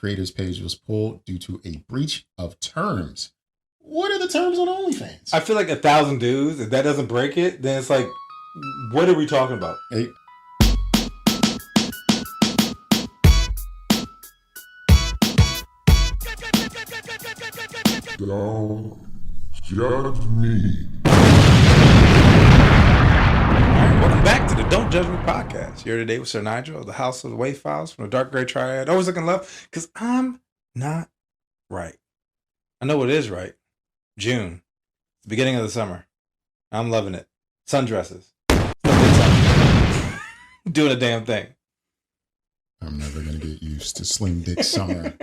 creator's page was pulled due to a breach of terms. What are the terms on OnlyFans? I feel like 1,000 dudes. If that doesn't break it, then it's like, what are we talking about? Hey. Don't judge me. Welcome back to the Don't Judge Me podcast. You're today with Sir Nygel of the House of the Wave Files from the Dark Gray Triad. Always looking left because I'm not right. I know what is right. June, the beginning of the summer. I'm loving it. Sundresses. Doing a damn thing. I'm never going to get used to Slim Dick Summer.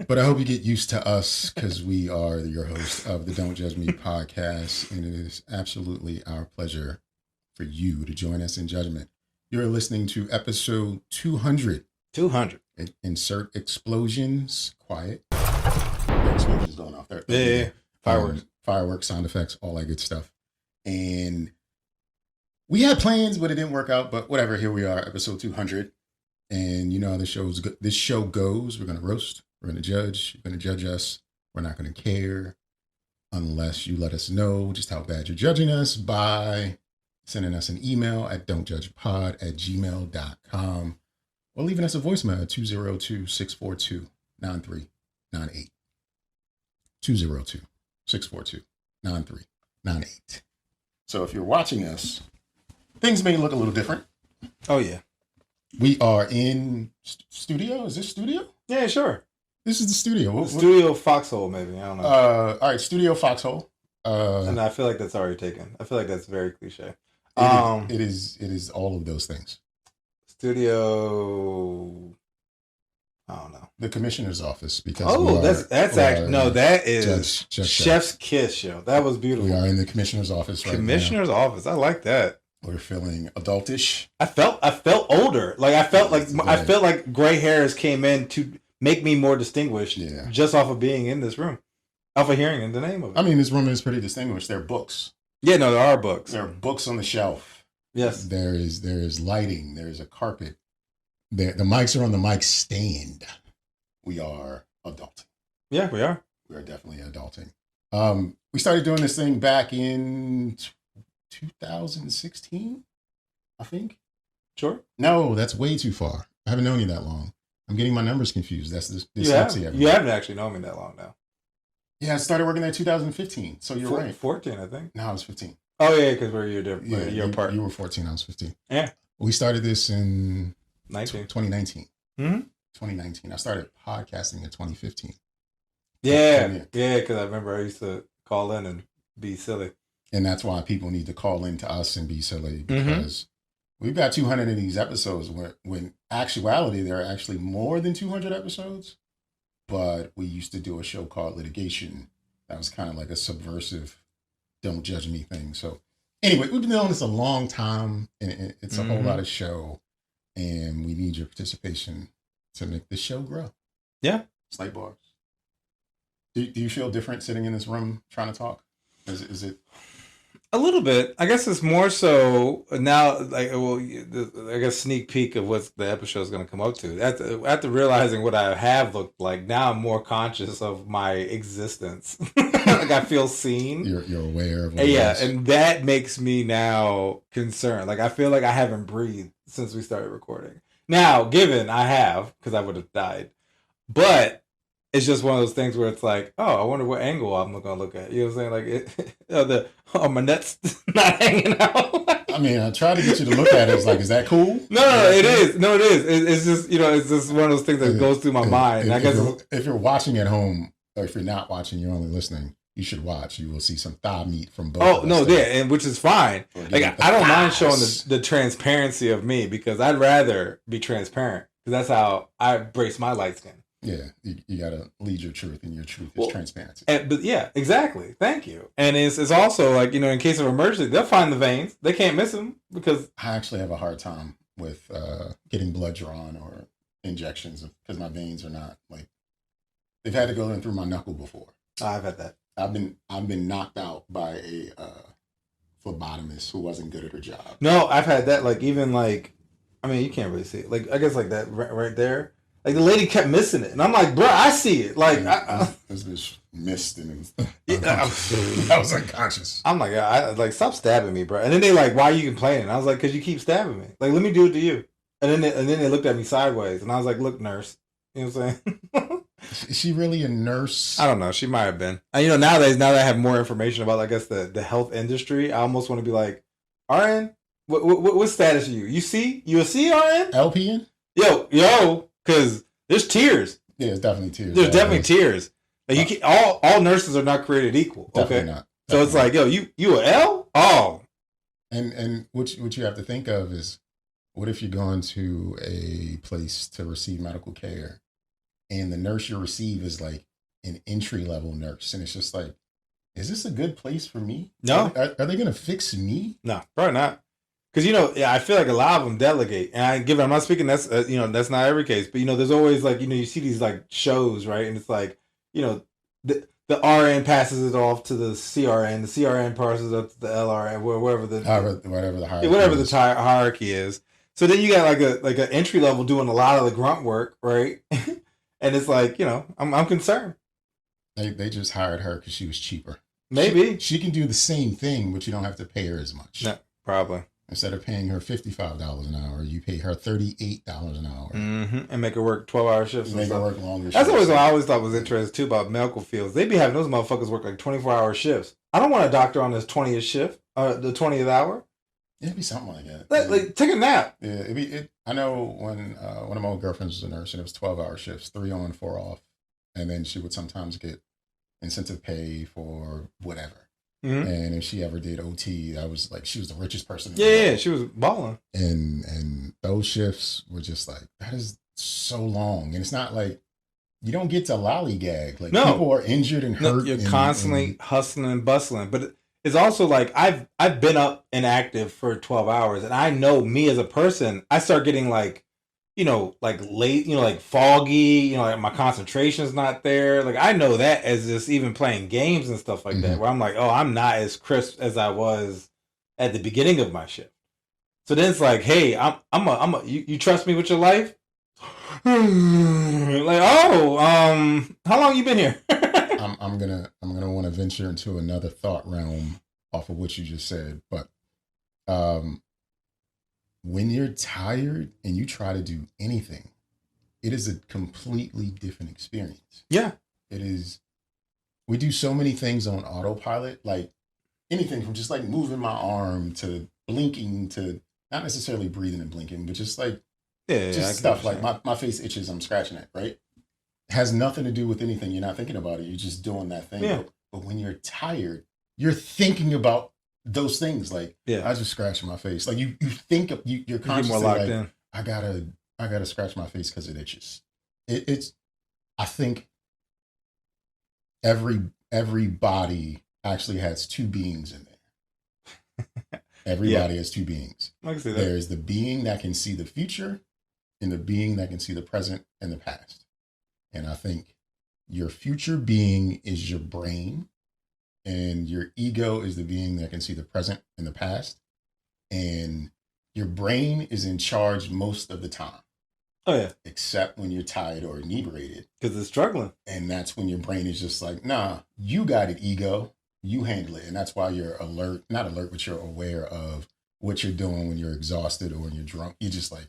But I hope you get used to us because we are your host of the Don't Judge Me podcast. And it is absolutely our pleasure for you to join us in judgment. You're listening to episode 200. 200. Insert explosions. Quiet. The explosions going off there. Yeah. Fireworks. Fireworks, sound effects, all that good stuff. And we had plans, but it didn't work out. But whatever, here we are, episode 200. And you know how this show goes. We're going to roast. We're going to judge. You're going to judge us. We're not going to care unless you let us know just how bad you're judging us by sending us an email at don'tjudgepod@gmail.com or leaving us a voicemail at 202-642-9398. 202-642-9398. So if you're watching us, things may look a little different. Oh, yeah. We are in studio. Is this studio? Yeah, sure. This is the studio. Studio Foxhole, maybe. I don't know. All right, Studio Foxhole. And I feel like that's already taken. I feel like that's very cliche. It is all of those things. Studio. I don't know. The commissioner's office. Because that's actually no. That is Judge Chef's Kiss, yo. That was beautiful. We are in the commissioner's office right now. Commissioner's office. I like that. We're feeling adultish. I felt older. Like I felt like gray hairs came in to make me more distinguished. Yeah. Just off of being in this room, off of hearing in the name of it. I mean, this room is pretty distinguished. There are books. Yeah, no, there are books. There are books on the shelf. Yes. There is lighting. There is a carpet. The mics are on the mic stand. We are adulting. Yeah, we are. We are definitely adulting. We started doing this thing back in 2016, I think. Sure. No, that's way too far. I haven't known you that long. I'm getting my numbers confused. That's the dyslexia. You haven't actually known me that long now. Yeah, I started working there in 2015. So you're right. 14, I think. No, I was 15. Oh, yeah, because we're a year apart. You were 14, I was 15. Yeah. We started this in 2019. Mm-hmm. 2019. I started podcasting in 2015. Yeah, because I remember I used to call in and be silly. And that's why people need to call in to us and be silly, because we've got 200 of these episodes when actuality, there are actually more than 200 episodes. But we used to do a show called Litigation. That was kind of like a subversive, don't judge me thing. So anyway, we've been doing this a long time, and it's a whole lot of show. And we need your participation to make this show grow. Yeah. Slate bars. Do you feel different sitting in this room trying to talk? Is it? A little bit. I guess it's more so now, like, well, I guess sneak peek of what the episode is going to come up to. After realizing what I have looked like, now I'm more conscious of my existence. Like, I feel seen. You're aware of what and that makes me now concerned. Like, I feel like I haven't breathed since we started recording. Now, given I have, because I would have died, but it's just one of those things where it's like, oh, I wonder what angle I'm going to look at. You know what I'm saying? Like, my nuts not hanging out. I mean, I try to get you to look at it. It's like, is that cool? No, it is. No, it is. It's just, it's just one of those things that goes through my mind. If you're watching at home, or if you're not watching, you're only listening, you should watch. You will see some thigh meat from both. Oh, no, yeah, and which is fine. Like, I don't mind showing the transparency of me, because I'd rather be transparent, because that's how I brace my light skin. Yeah, you got to lead your truth, and your truth is transparency. But yeah, exactly. Thank you. And it's also like, in case of emergency, they'll find the veins. They can't miss them, because I actually have a hard time with getting blood drawn or injections, because my veins are not like, they've had to go in through my knuckle before. I've had that. I've been knocked out by a phlebotomist who wasn't good at her job. No, I've had that. Like, even like, I mean, you can't really see it. Like, I guess like that right there. Like the lady kept missing it, and I'm like, bro, I see it. Like, this bitch missed and it was yeah, I was unconscious. I'm like, I like stop stabbing me, bro. And then they like, why are you complaining? I was like, because you keep stabbing me. Like, let me do it to you. And then they looked at me sideways, and I was like, look, nurse. You know what I'm saying? Is she really a nurse? I don't know. She might have been. And, you know, nowadays, now that I have more information about, I guess, the health industry, I almost want to be like, RN, what status are you? You see? You a CRN? LPN? Yo, because there's tiers. Yeah, it's definitely tiers. There's definitely tiers. Like you can, all nurses are not created equal. Definitely Okay, not. so it's like, yo, you a L? Oh, And what you have to think of is, what if you're going to a place to receive medical care, and the nurse you receive is like an entry level nurse, and it's just like, is this a good place for me? No. Are they gonna fix me? no, probably not. Because I feel like a lot of them delegate, and I'm not speaking. That's that's not every case, but there's always like you see these like shows, right? And it's like the RN passes it off to the CRN, the CRN passes it up to the LRN, whatever the hierarchy is. So then you got like an entry level doing a lot of the grunt work, right? And it's like I'm concerned. They just hired her because she was cheaper. Maybe she can do the same thing, but you don't have to pay her as much. No, probably. Instead of paying her $55 an hour, you pay her $38 an hour. Mm-hmm. And make her work 12-hour shifts. Make her work longer shifts. That's always what I always thought was interesting, too, about medical fields. They be having those motherfuckers work like 24-hour shifts. I don't want a doctor on his 20th shift, the 20th hour. It'd be something like that. Like take a nap. Yeah, I know when one of my old girlfriends was a nurse, and it was 12-hour shifts, 3 on, 4 off. And then she would sometimes get incentive pay for whatever. Mm-hmm. And if she ever did OT, I was like, she was the richest person. Yeah, she was balling. And those shifts were just like, that is so long. And it's not like you don't get to lollygag. Like people are injured and hurt. You're constantly hustling and bustling. But it's also like I've been up and active for 12 hours, and I know me as a person, I start getting like like late, like foggy, like my concentration's not there. Like I know that as just even playing games and stuff like that, where I'm like, oh, I'm not as crisp as I was at the beginning of my shift. So then it's like, hey, you trust me with your life? Like, how long you been here? I'm gonna want to venture into another thought realm off of what you just said, but when you're tired and you try to do anything, it is a completely different experience. Yeah. It is. We do so many things on autopilot, like anything from just like moving my arm to blinking to not necessarily breathing and blinking, but just like stuff like my face itches, I'm scratching it, right? It has nothing to do with anything. You're not thinking about it. You're just doing that thing. Yeah. But when you're tired, you're thinking about those things. Like, I just scratched my face. Like you think of you're consciously more locked like, in. I gotta scratch my face because it itches. It's I think every body actually has two beings in there. Everybody has two beings. I can see that. There's the being that can see the future and the being that can see the present and the past. And I think your future being is your brain, and your ego is the being that can see the present and the past. And your brain is in charge most of the time. Oh, yeah. Except when you're tired or inebriated. Because it's struggling. And that's when your brain is just like, nah, you got it, ego. You handle it. And that's why you're not alert, but you're aware of what you're doing when you're exhausted or when you're drunk. You're just like,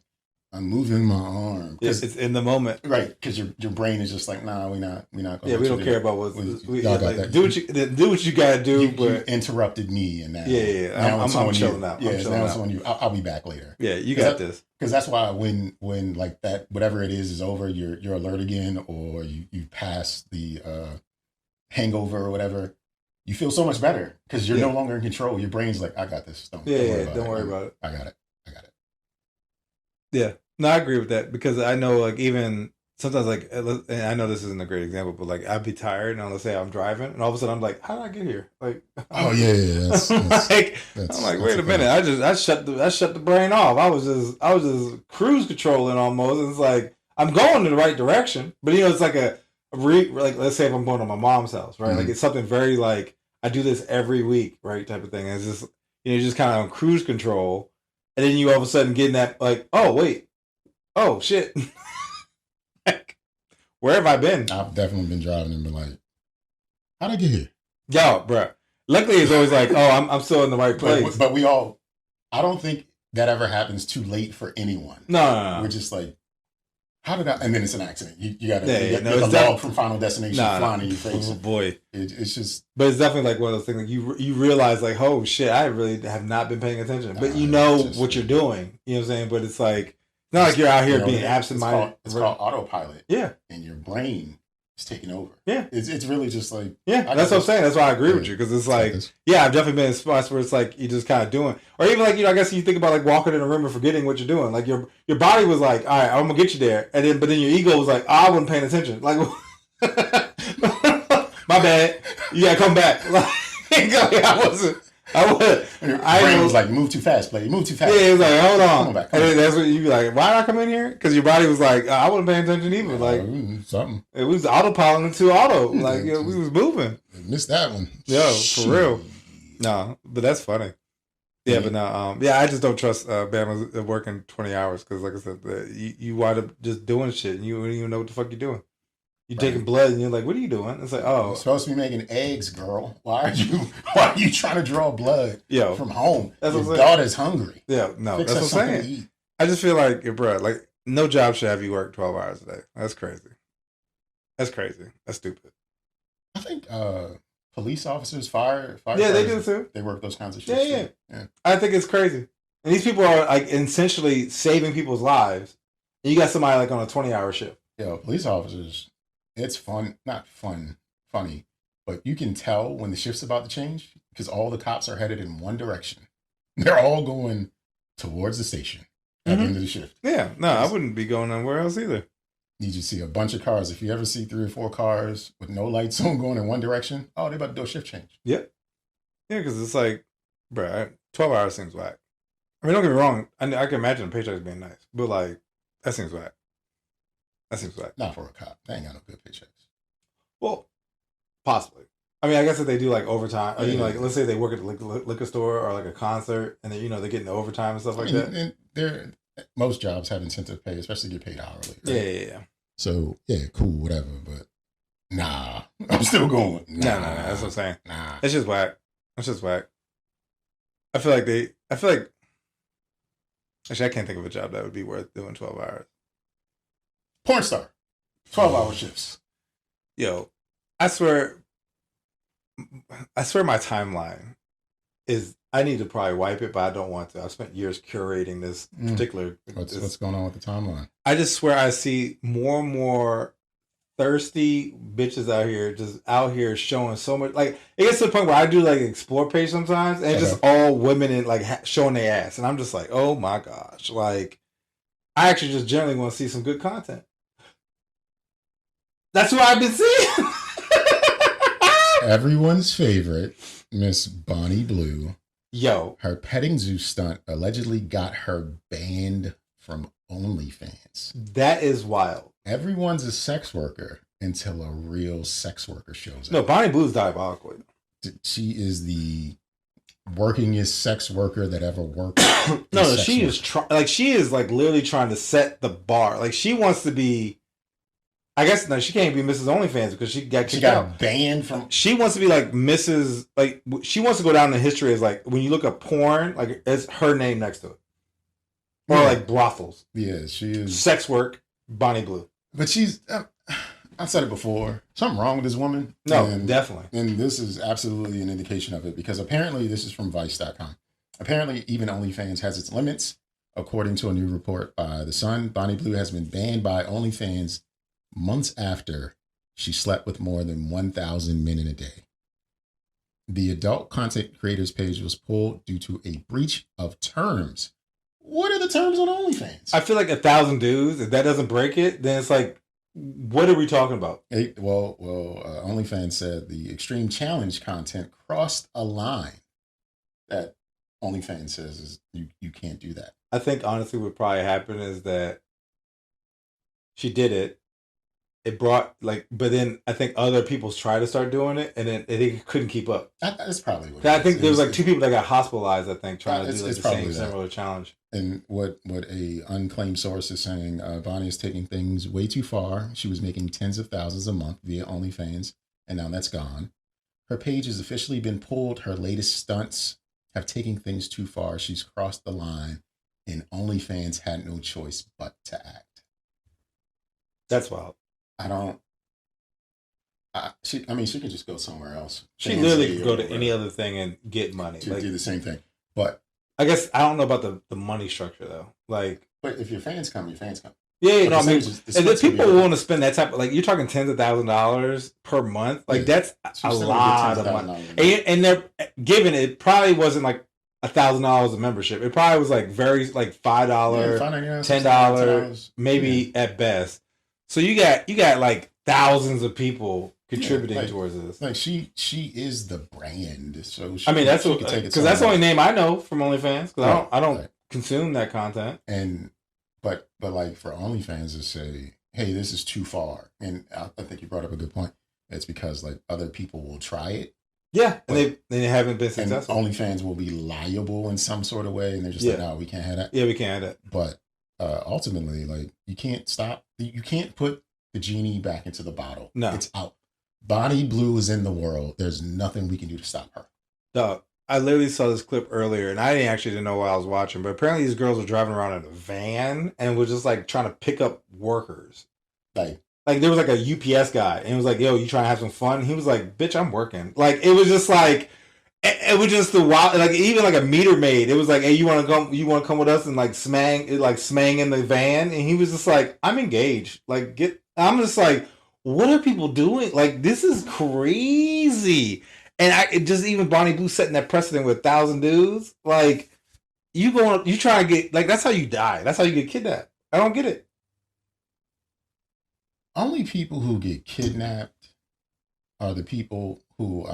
I'm moving my arm. It's in the moment. Right. Because your brain is just like, nah, we're not going to. Yeah, we don't care about what y'all got that. Do what you got to do. You interrupted me. And now. Yeah. Now I'm chilling out. Yeah, now it's on you. I'll be back later. Yeah, you got this. Because that's why when like that, whatever it is over, you're alert again, or you pass the hangover or whatever. You feel so much better because you're no longer in control. Your brain's like, I got this. Don't worry about it. I got it. Yeah. No, I agree with that because I know like even sometimes like, and I know this isn't a great example, but like I'd be tired and let's say I'm driving and all of a sudden I'm like, how did I get here? Like, oh yeah. I'm like, wait a minute. I shut the brain off. I was just cruise controlling almost. And it's like, I'm going in the right direction, but it's like like let's say if I'm going to my mom's house, right? Mm-hmm. Like it's something very like I do this every week, right? Type of thing. And it's just just kind of on cruise control, and then you all of a sudden get in that like, oh wait, oh shit, Where have I been? I've definitely been driving and been like, how'd I get here? Yo, bro. Luckily, it's always like, oh, I'm still in the right place. But we all, I don't think that ever happens too late for anyone. No. We're just like, how did I? And then it's an accident. You got Yeah, the log from Final Destination flying in your face. Oh, boy. It's just. But it's definitely like one of those things. Like you realize like, oh shit, I really have not been paying attention. But you know what you're doing. You know what I'm saying? But it's like, it's not like you're out here being absent-minded. It's called autopilot. Yeah. And your brain is taking over. Yeah. It's really just like. Yeah, that's what I'm saying. That's why I agree with you. Because it's like, yeah, I've definitely been in spots where it's like, you just kind of doing. Or even like, I guess you think about like walking in a room and forgetting what you're doing. Like your body was like, all right, I'm going to get you there. But then your ego was like, oh, I wasn't paying attention. Like, my bad. You got to come back. I wasn't. Your brain was like, move too fast, buddy. Move too fast. Yeah, it was like, hold on. Come back. And then that's what you be like, why did I come in here? Because your body was like, I wasn't paying attention either. Like, something. It was autopiloting to auto. Like, we was moving. Missed that one. Yo, for real. No, but that's funny. Yeah, but no, I just don't trust Bama working 20 hours because, like I said, you wind up just doing shit and you don't even know what the fuck you're doing. You're taking blood and you're like, what are you doing? It's like, oh. You're supposed to be making eggs, girl. Why are you trying to draw blood from home? That's Your daughter's hungry. Yeah, no, that's what I'm saying. I just feel like, bro, like, no job should have you work 12 hours a day. That's crazy. That's stupid. I think police officers, fire. Yeah, they do too. They work those kinds of shit. Yeah. I think it's crazy. And these people are like essentially saving people's lives. And you got somebody like on a 20-hour shift. Yeah, police officers, it's fun, not fun, funny, but you can tell when the shift's about to change because all the cops are headed in one direction. They're all going towards the station at the end of the shift. Yeah, no, I wouldn't be going anywhere else either. You just see a bunch of cars. If you ever see 3 or 4 cars with no lights on going in one direction, oh, they're about to do a shift change. Yep. Yeah, because it's like, bro, 12 hours seems whack. I mean, don't get me wrong. I can imagine the paychecks being nice, but like, that seems whack. Not for a cop. They ain't got no good paychecks. Well, possibly. I mean, I guess if they do like overtime, or, like let's say they work at a liquor store or like a concert, and then they're getting overtime and stuff like that. And most jobs have incentive pay, especially get paid hourly. Right? Yeah. So cool, whatever. But nah, I'm still going. Nah. That's what I'm saying. Nah, it's just whack. I feel like actually I can't think of a job that would be worth doing 12 hours. Porn star, 12-hour shifts. Yo, I swear my timeline is. I need to probably wipe it, but I don't want to. I've spent years curating this particular. What's going on with the timeline? I just swear I see more and more thirsty bitches out here showing so much. Like, it gets to the point where I do like explore page sometimes, and it's just all women and like showing their ass, and I'm just like, oh my gosh, like I actually just generally want to see some good content. That's what I've been seeing. Everyone's favorite, Miss Bonnie Blue. Yo. Her petting zoo stunt allegedly got her banned from OnlyFans. That is wild. Everyone's a sex worker until a real sex worker shows up. No, Bonnie Blue's diabolical. She is the workingest sex worker that ever worked. No, she is like literally trying to set the bar. Like, she wants to be. I guess no, she can't be Mrs. OnlyFans because she got kicked out. Banned from. She wants to be like Mrs. Like, she wants to go down in history as like, when you look up porn, like it's her name next to it, or like brothels. Yeah, she is sex work. Bonnie Blue, but she's. I've said it before. Something wrong with this woman. No, definitely. And this is absolutely an indication of it because apparently this is from Vice.com. Apparently, even OnlyFans has its limits. According to a new report by The Sun, Bonnie Blue has been banned by OnlyFans months after she slept with more than 1,000 men in a day. The adult content creators page was pulled due to a breach of terms. What are the terms on OnlyFans? I feel like 1,000 dudes, if that doesn't break it, then it's like, what are we talking about? OnlyFans said the extreme challenge content crossed a line that OnlyFans says is you can't do that. I think honestly what probably happened is that she did it, it brought like, but then I think other people tried to start doing it, and then they couldn't keep up. That's probably what. I think there was like 2 people that got hospitalized. I think trying to do like the same that. similar challenge. And what a unclaimed source is saying, Bonnie is taking things way too far. She was making tens of thousands a month via OnlyFans, and now that's gone. Her page has officially been pulled. Her latest stunts have taken things too far. She's crossed the line, and OnlyFans had no choice but to act. That's wild. She could just go somewhere else. She literally could go to any other thing and get money. To do the same thing. But I guess I don't know about the money structure though. Like, but if your fans come, your fans come. Yeah, no, I mean, and if people want to spend that type of, like, you're talking tens of $1,000s per month, like that's a lot of money. And they're given it probably wasn't like $1,000 of membership. It probably was like very like $5, $10, maybe at best. So you got like thousands of people contributing towards this. Like she is the brand. So I mean that's because that's the only name I know from OnlyFans. Because I don't consume that content. And but like for OnlyFans to say, hey, this is too far, and I think you brought up a good point. It's because like other people will try it. Yeah, and they haven't been successful. And OnlyFans will be liable in some sort of way, and they're just like, no, we can't have that. Yeah, we can't have that. But ultimately, like you can't stop. You can't put the genie back into the bottle. No, it's out. Bonnie Blue is in the world. There's nothing we can do to stop her. Dog, I literally saw this clip earlier, and I didn't know what I was watching, but apparently these girls were driving around in a van and was just like trying to pick up workers. Like there was like a UPS guy, and he was like, "Yo, you trying to have some fun?" He was like, "Bitch, I'm working." Like it was just like, it was just the wild. Like even like a meter maid, it was like, "Hey, you want to come with us and like smang in the van?" And he was just like, "I'm engaged." Like I'm just like, what are people doing? Like this is crazy. And even Bonnie Blue setting that precedent with 1,000 dudes. Like you try to get, like that's how you die. That's how you get kidnapped. I don't get it. Only people who get kidnapped are the people who,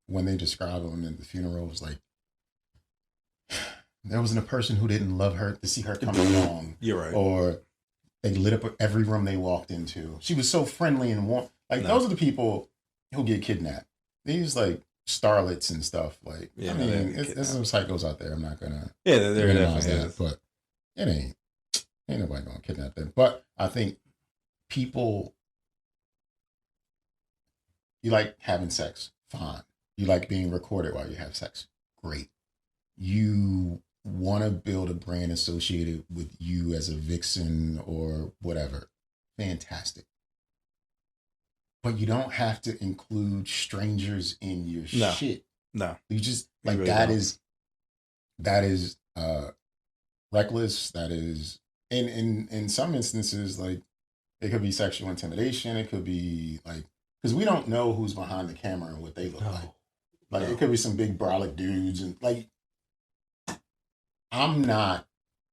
when they describe them in the funeral, was like, there wasn't a person who didn't love her to see her come along. You're right. Or they lit up every room they walked into. She was so friendly and warm. Like those are the people who get kidnapped. These like starlets and stuff. Like there's some psychos out there. I'm not gonna minimize that, but it ain't nobody gonna kidnap them. But I think people, you like having sex, fine. You like being recorded while you have sex, great. You want to build a brand associated with you as a vixen or whatever, fantastic. But you don't have to include strangers in your shit. No, you just like really that is reckless. That is in some instances like. It could be sexual intimidation. It could be like, because we don't know who's behind the camera and what they look like. Like it could be some big brolic dudes and like, I'm not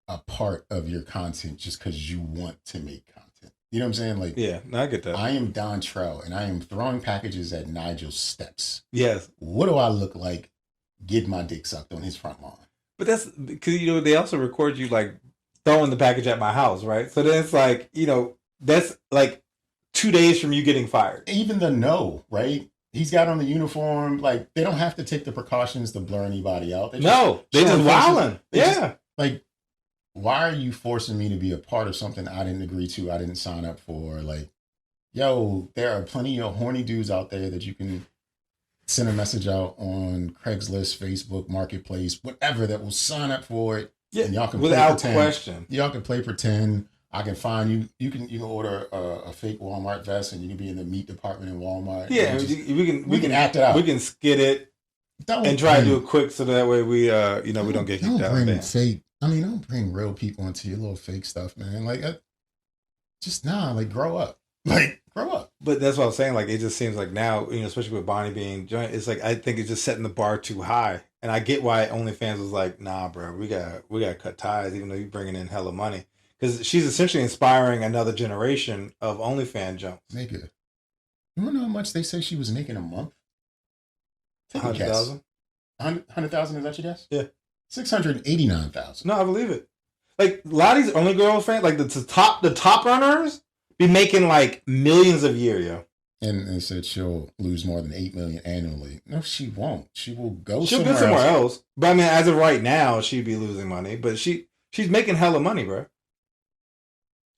a part of your content just because you want to make content. You know what I'm saying? Like, yeah, no, I get that. I am Don Trell and I am throwing packages at Nygel's steps. Yes. What do I look like? Get my dick sucked on his front lawn. But that's because they also record you like throwing the package at my house, right? So then it's like that's like 2 days from you getting fired. Even right? He's got on the uniform. Like, they don't have to take the precautions to blur anybody out. They just wilding. Yeah. Like, why are you forcing me to be a part of something I didn't agree to, I didn't sign up for? Like, yo, there are plenty of horny dudes out there that you can send a message out on Craigslist, Facebook, Marketplace, whatever, that will sign up for it. Yeah, and y'all can without question. Y'all can play pretend. I can find you. You can order a fake Walmart vest, and you can be in the meat department in Walmart. Yeah, we can act it out. We can skid it and try to do it quick, so that way we we don't get kicked out. Don't bring real people into your little fake stuff, man. Like, like grow up. Like, grow up. But that's what I'm saying. Like, it just seems like now, especially with Bonnie being joined, it's like I think it's just setting the bar too high. And I get why OnlyFans was like, nah, bro, we got to cut ties, even though you're bringing in hella money. Because she's essentially inspiring another generation of OnlyFans jumps. Nigga, you want to know how much they say she was making a month? 100,000? 100,000, is that your guess? Yeah. 689,000. No, I believe it. Like, a lot of these OnlyGirls fans, like the top earners, be making like millions a year, yo. And they said she'll lose more than $8 million annually. No, she won't. She will go She'll somewhere go somewhere else. But I mean, as of right now, she'd be losing money. But she's making hella money, bro.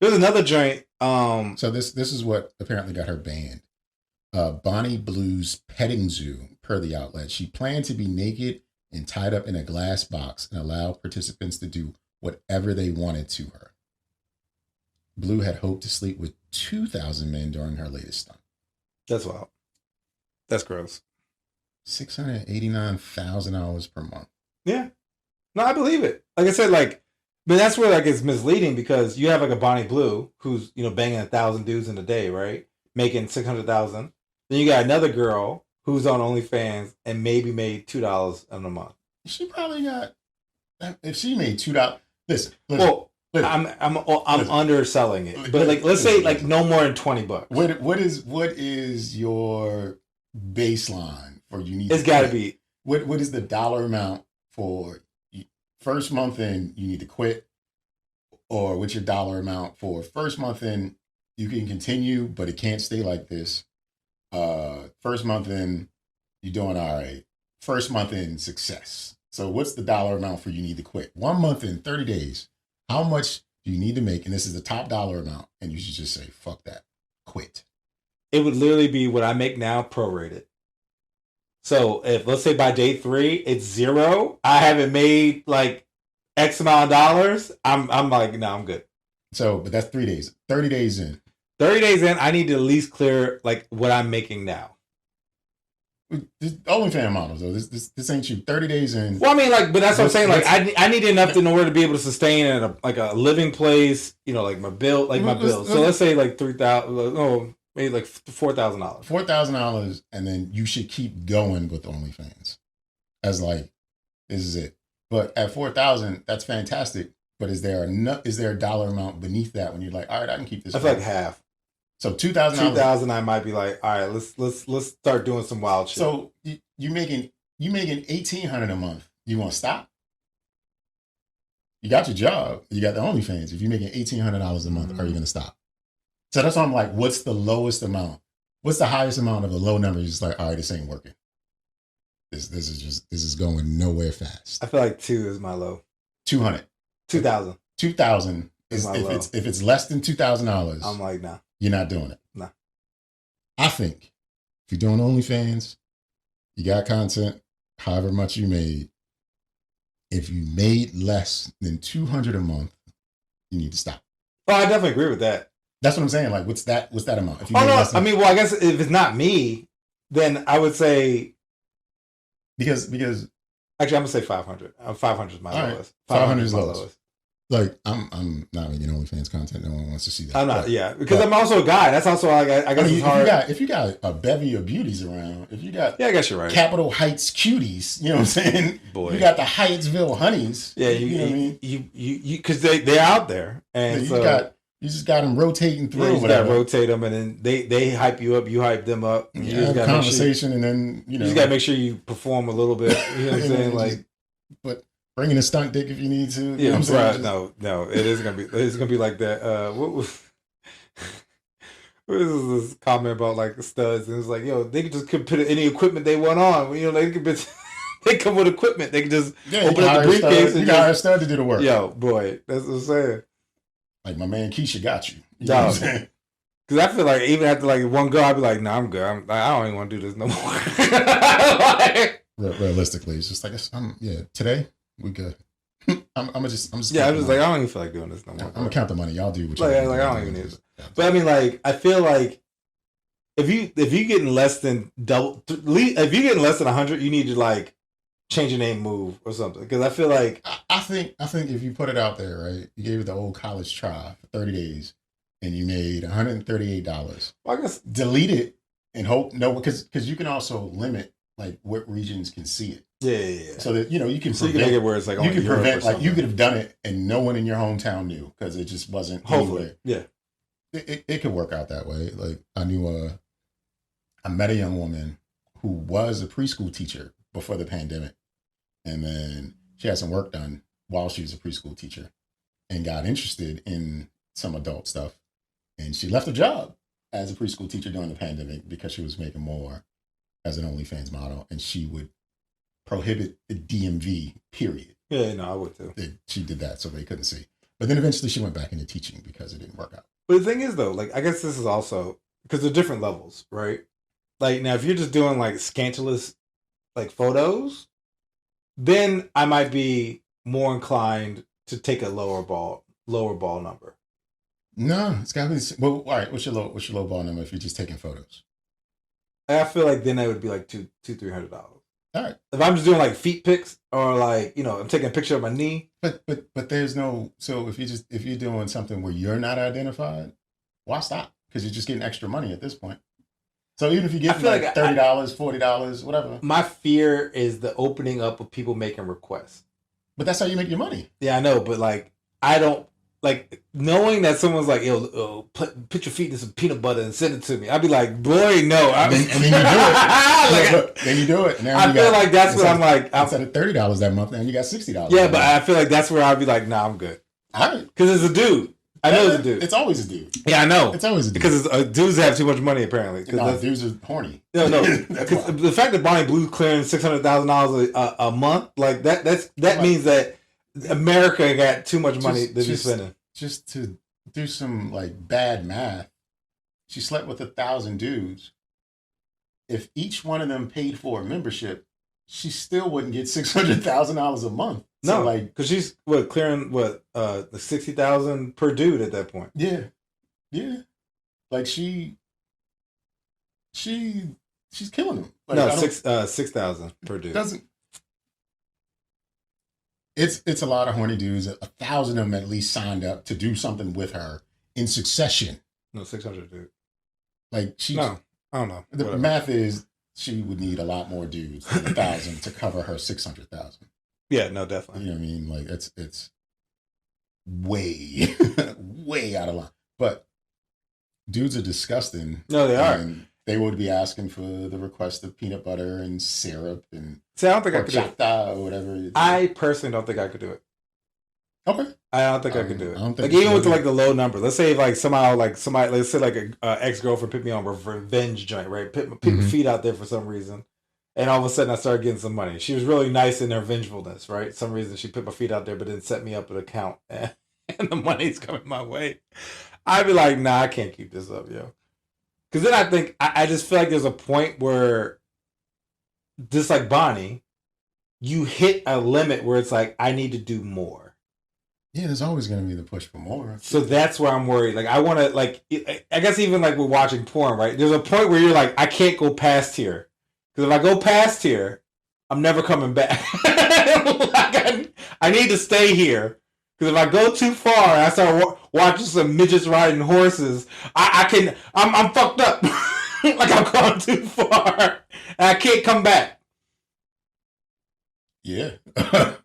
There's another joint. So this is what apparently got her banned. Bonnie Blue's petting zoo, per the outlet. She planned to be naked and tied up in a glass box and allow participants to do whatever they wanted to her. Blue had hoped to sleep with 2,000 men during her latest stunt. That's wild. That's gross. $689,000 per month. Yeah. No, I believe it. Like I said, like, but that's where like it's misleading because you have like a Bonnie Blue who's, you know, banging 1,000 dudes in a day, right? Making 600,000. Then you got another girl who's on OnlyFans and maybe made $2 in a month. She probably got, if she made $2. Listen. Well, listen, I'm underselling it, but like let's say like no more than $20. What is your baseline for you need? It's got to be. What is the dollar amount for first month in you need to quit, or what's your dollar amount for first month in you can continue but it can't stay like this? First month in you're doing all right. First month in success. So what's the dollar amount for you need to quit? 1 month in 30 days. How much do you need to make? And this is the top dollar amount. And you should just say, fuck that. Quit. It would literally be what I make now prorated. So if let's say by day 3 it's 0, I haven't made like X amount of dollars. I'm like, no, I'm good. So, but that's 3 days. 30 days in. 30 days in, I need to at least clear like what I'm making now. This OnlyFans models though. This ain't you. 30 days in. Well, I mean, like, but that's what I'm saying. Like, I need enough in order to be able to sustain at a living place. You know, like my bill, So let's say like $3,000. Oh, maybe like $4,000. $4,000, and then you should keep going with OnlyFans. As like, this is it. But at 4,000, that's fantastic. But is there a dollar amount beneath that when you're like, all right, I can keep this? I feel like half. So $2,000. 2,000, I might be like, all right, let's start doing some wild shit. So you making $1,800 a month. You want to stop? You got your job. You got the OnlyFans. If you're making $1,800 a month, are you going to stop? So that's why I'm like, what's the lowest amount? What's the highest amount of a low number? You're just like, all right, this ain't working. This is going nowhere fast. I feel like 2 is my low. 200. 2,000. 2,000 is if it's less than $2,000. I'm like, nah. You're not doing it. Nah. I think if you're doing OnlyFans, you got content, however much you made. If you made less than $200 a month, you need to stop. Oh, I definitely agree with that. That's what I'm saying. Like, what's that amount? If you I mean, well, I guess if it's not me, then I would say because actually I'm gonna say 500. 500 is my lowest. 500 is lowest. Like I'm not making OnlyFans content. No one wants to see that. I'm not. Because I'm also a guy. That's also I guess it's hard. If you got a bevy of beauties around, if you got I guess you're right. Capitol Heights cuties, you know what I'm saying? Boy, you got the Hyattsville honeys. Yeah, you know what I mean. You because they're out there, and you just got them rotating through. Yeah, you got to rotate them, and then they hype you up. You hype them up. You have a conversation, and then you just got to make sure you perform a little bit. You know what I'm saying? Like, but bring in a stunt dick if you need to. Yeah, I'm saying? No, it is gonna be. It's gonna be like that. What is this comment about like studs? And it's like, yo, they could put any equipment they want on. You know, they could. They come with equipment. They can just open up the briefcase. You got a stud to do the work. Yo, boy, that's what I'm saying. Like my man Keisha got you. You know what I'm saying? Because I feel like even after like one girl, I'd be like, nah, I'm good. I don't even want to do this no more. Realistically, it's just like, today we good. I'm just like, I don't even feel like doing this no more. I'm gonna count the money. Y'all do what you I don't even need it. But I mean, like, I feel like if you getting less than double, if you getting less than 100, you need to like change your name, move or something. Because I feel like I think if you put it out there, right, you gave it the old college try for 30 days, and you made $138. Well, I guess delete it and hope because you can also limit like what regions can see it. Yeah. So that you can so you can make it where it's like you can prevent like you could have done it and no one in your hometown knew because it just wasn't. Hopefully, anywhere. Yeah. It could work out that way. Like I met a young woman who was a preschool teacher before the pandemic, and then she had some work done while she was a preschool teacher, and got interested in some adult stuff, And she left her job as a preschool teacher during the pandemic because she was making more as an OnlyFans model, and she would prohibit the DMV, period. Yeah, no, I would too. She did that so they couldn't see. But then eventually she went back into teaching because it didn't work out. But the thing is, though, like, I guess this is also, because they're different levels, right? Like, now, if you're just doing, like, scandalous, like, photos, then I might be more inclined to take a lower ball number. No, it's got to be, well, all right, what's your low ball number if you're just taking photos? I feel like then that would be like $200-$300. All right. If I'm just doing like feet pics or like, you know, I'm taking a picture of my knee. But there's no, so if you're doing something where you're not identified, why stop? Because you're just getting extra money at this point. So even if you get like $30, $40, whatever. My fear is the opening up of people making requests. But that's how you make your money. Yeah, I know, but like I don't like knowing that someone's like, yo, put your feet in some peanut butter and send it to me. I'd be like, boy, no. And then you do it. Like, then you do it. Now I feel like that's what I'm like. Instead of $30 that month, now you got $60. Yeah, but I feel like that's where I'd be like, nah, I'm good. All right. Because it's a dude. I know it's a dude. It's always a dude. Yeah, I know. It's always a dude. Because dudes have too much money, apparently. No, dudes are horny. No. Because the fact that Bonnie Blue's clearing $600,000 a month, like that means that America got too much money to be spending. Just to do some like bad math, she slept with 1,000 dudes. If each one of them paid for a membership, she still wouldn't get $600,000 a month. So, no, like, because she's clearing the $60,000 per dude at that point. Yeah, like she's killing them. Like, no, 6,000 per dude. It's a lot of horny dudes. 1,000 of them at least signed up to do something with her in succession. No, 600 dude. Like she. No, I don't know. The math is she would need a lot more dudes than 1,000 to cover her 600,000. Yeah, no, definitely. You know what I mean? Like it's way, way out of line. But dudes are disgusting. No, they are. They would be asking for the request of peanut butter and syrup and see, I don't think I could do it. Or whatever. I personally don't think I could do it. Okay. I don't think I could do it. I don't like think even with like the low number. Let's say like somebody, let's say like a ex-girlfriend put me on a revenge joint, right? Put my feet out there for some reason. And all of a sudden I started getting some money. She was really nice in her vengefulness, right? Some reason she put my feet out there but didn't set me up an account and the money's coming my way. I'd be like, nah, I can't keep this up, yo. Because then I think, I just feel like there's a point where, just like Bonnie, you hit a limit where it's like, I need to do more. Yeah, there's always going to be the push for more. So that's where I'm worried. Like, I want to, like, I guess even like we're watching porn, right? There's a point where you're like, I can't go past here. Because if I go past here, I'm never coming back. Like, I need to stay here. Because if I go too far and I start watching some midgets riding horses, I'm fucked up. Like I'm going too far. And I can't come back. Yeah. Then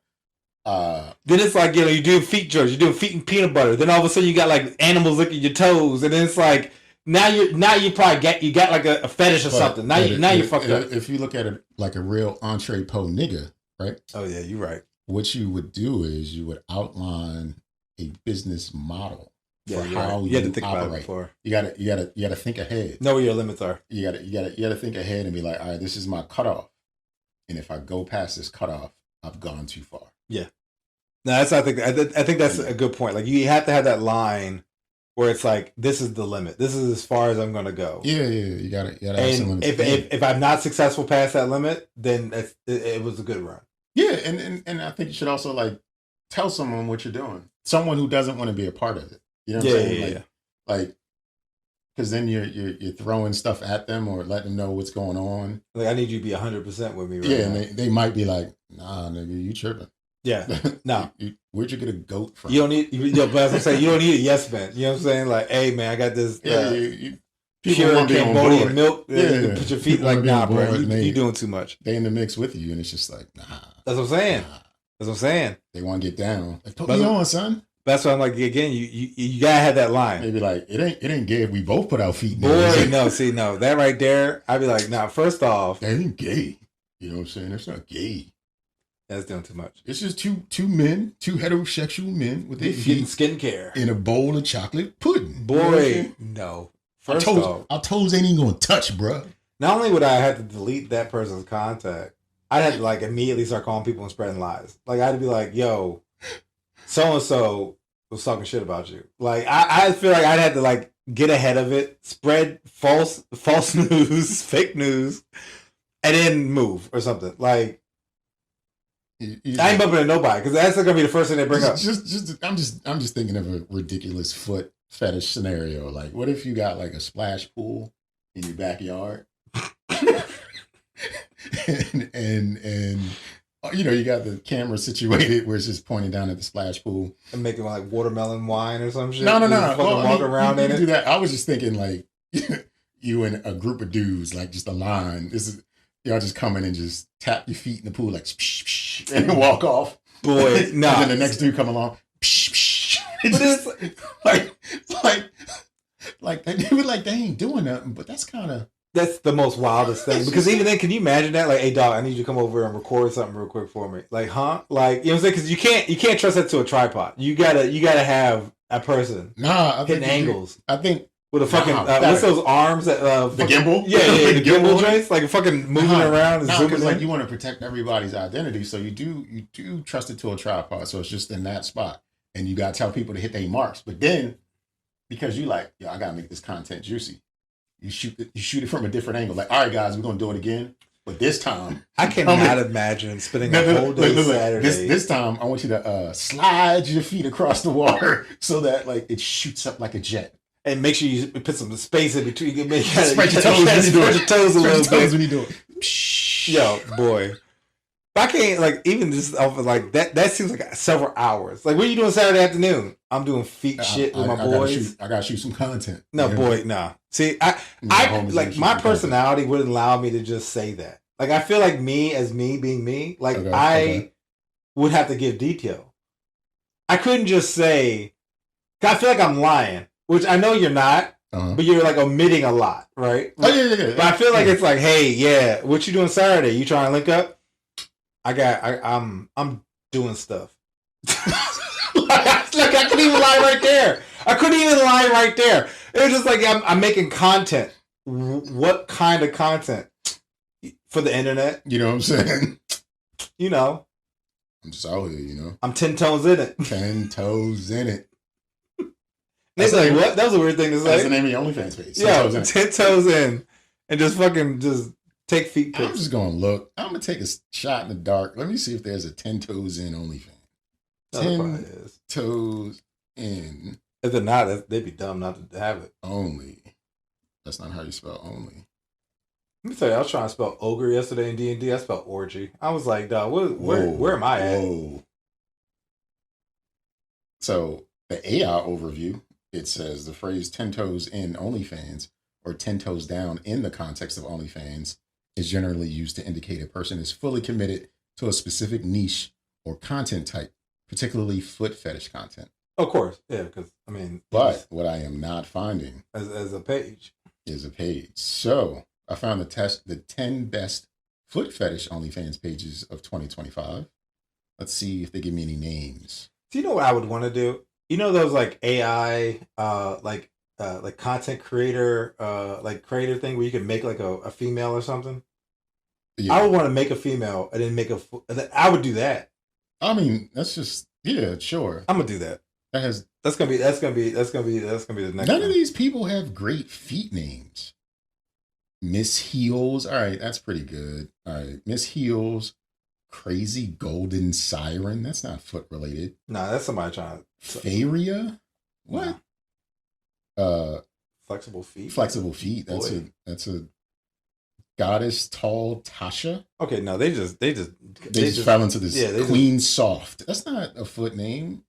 it's like, you do feet jerks, you're doing feet and peanut butter. Then all of a sudden you got like animals licking your toes. And then it's like, now you probably got like a fetish or something. Now you're fucked up. If you look at it like a real entree po nigga, right? Oh yeah, you're right. What you would do is you would outline a business model for how you have to think operate. about it before. You gotta think ahead. Know where your limits are. You gotta think ahead and be like, all right, this is my cutoff. And if I go past this cutoff, I've gone too far. Yeah. No, I think that's a good point. Like you have to have that line where it's like, this is the limit. This is as far as I'm going to go. Yeah. You gotta have some limits. If I'm not successful past that limit, then it was a good run. Yeah, and I think you should also like tell someone what you're doing. Someone who doesn't want to be a part of it. You know what I'm saying? Like, because then you're throwing stuff at them or letting them know what's going on. Like I need you to be 100% with me. Right yeah, now. And they might be like, nah, nigga, you tripping. Yeah, no. Where'd you get a goat from? You don't need. But as I'm saying, you don't need a yes man. You know what I'm saying? Like, hey man, I got this. Pure Cambodian milk. You put your feet like, nah, bro, you doing too much. They in the mix with you, and it's just like, nah. That's what I'm saying. Nah. That's what I'm saying. They want to get down. Like, put me on, son. That's why I'm like, again, you gotta have that line. Maybe like it ain't gay if we both put our feet. Boy, no, that right there, I'd be like, nah. First off, that ain't gay. You know what I'm saying? That's not gay. That's doing too much. It's just two heterosexual men with their Getting feet skincare. in a bowl of chocolate pudding. Boy, no. First off, our toes ain't even gonna touch, bro. not only would I have to delete that person's contact, I'd have to like immediately start calling people and spreading lies. Like I'd be like, "Yo, so and so was talking shit about you." Like I feel like I'd have to like get ahead of it, spread false news, fake news, and then move or something. Like I ain't bumping into nobody because that's not gonna be the first thing they bring up. I'm just thinking of a ridiculous foot fetish scenario. Like, what if you got like a splash pool in your backyard, and you know, you got the camera situated where it's just pointing down at the splash pool And making like watermelon wine or some shit. No. Walk around in you it. do that. I was just thinking like you and a group of dudes, like just a line. This is y'all just come in and just tap your feet in the pool like and walk off. Boy, no. And then the next dude come along. But it's like they were like they ain't doing nothing, but that's kind of. That's the most wildest thing. Because even then, can you imagine that? Like, hey, dog, I need you to come over and record something real quick for me. Like, huh? Like, you know what I'm saying? Because you can't trust that to a tripod. You gotta have a person. Nah, I hitting think angles. I think with a fucking what's those arms that the gimbal? Yeah, the gimbal joints, like fucking moving around and zooming in. Like you want to protect everybody's identity, so you do trust it to a tripod. So it's just in that spot, and you gotta tell people to hit their marks. But then, because you like, yo, I gotta make this content juicy. You shoot it from a different angle. Like, all right, guys, we're gonna do it again, but this time I cannot imagine spending a whole day Saturday. This time, I want you to slide your feet across the water so that like it shoots up like a jet. And make sure you put some space in between. You make spread your toes a little bit when you do it. Yo, boy. I can't, like, even just off of, like, that seems like several hours. Like, what are you doing Saturday afternoon? I'm doing feet shit with my boys. I gotta shoot some content. No, boy, nah. See, I like, my personality wouldn't allow me to just say that. Like, I feel like me being me, like, I would have to give detail. I couldn't just say, I feel like I'm lying, which I know you're not, but you're, like, omitting a lot, right? Oh, yeah. But I feel like it's like, hey, yeah, what you doing Saturday? You trying to link up? I'm doing stuff. like I couldn't even lie right there. It was just like I'm making content. What kind of content? For the internet. You know what I'm saying? You know. I'm just out here, you know. I'm 10 toes in it. 10 toes in it. That's like, what? That was a weird thing to say. That's the name of your OnlyFans page. Yeah, 10 toes in. And just fucking take feet pics. I'm just going to look. I'm going to take a shot in the dark. Let me see if there's a 10 toes in OnlyFans. 10 toes in. If they're not, they'd be dumb not to have it. Only. That's not how you spell only. Let me tell you, I was trying to spell ogre yesterday in D&D. I spelled orgy. I was like, dog, where am I at? Whoa. So the AI overview, it says the phrase 10 toes in OnlyFans or 10 toes down in the context of OnlyFans is generally used to indicate a person is fully committed to a specific niche or content type, particularly foot fetish content. Of course, yeah, because, I mean... But what I am not finding... As a page. Is a page. So, I found the 10 best foot fetish OnlyFans pages of 2025. Let's see if they give me any names. Do you know what I would want to do? You know those, like, AI, like content creator, creator thing where you can make, like, a female or something? Yeah. I would want to make a female and then make I would do that. I mean, that's just... Yeah, sure. I'm gonna do that. That's gonna be the next. None of these people have great feet names. Miss Heels, all right, that's pretty good. All right, Miss Heels, Crazy Golden Siren. That's not foot related. Nah, that's somebody trying to. Faria, what? Flexible feet. Flexible feet. That's a Goddess Tall Tasha. Okay, no, they just fell into this Queen Soft. That's not a foot name.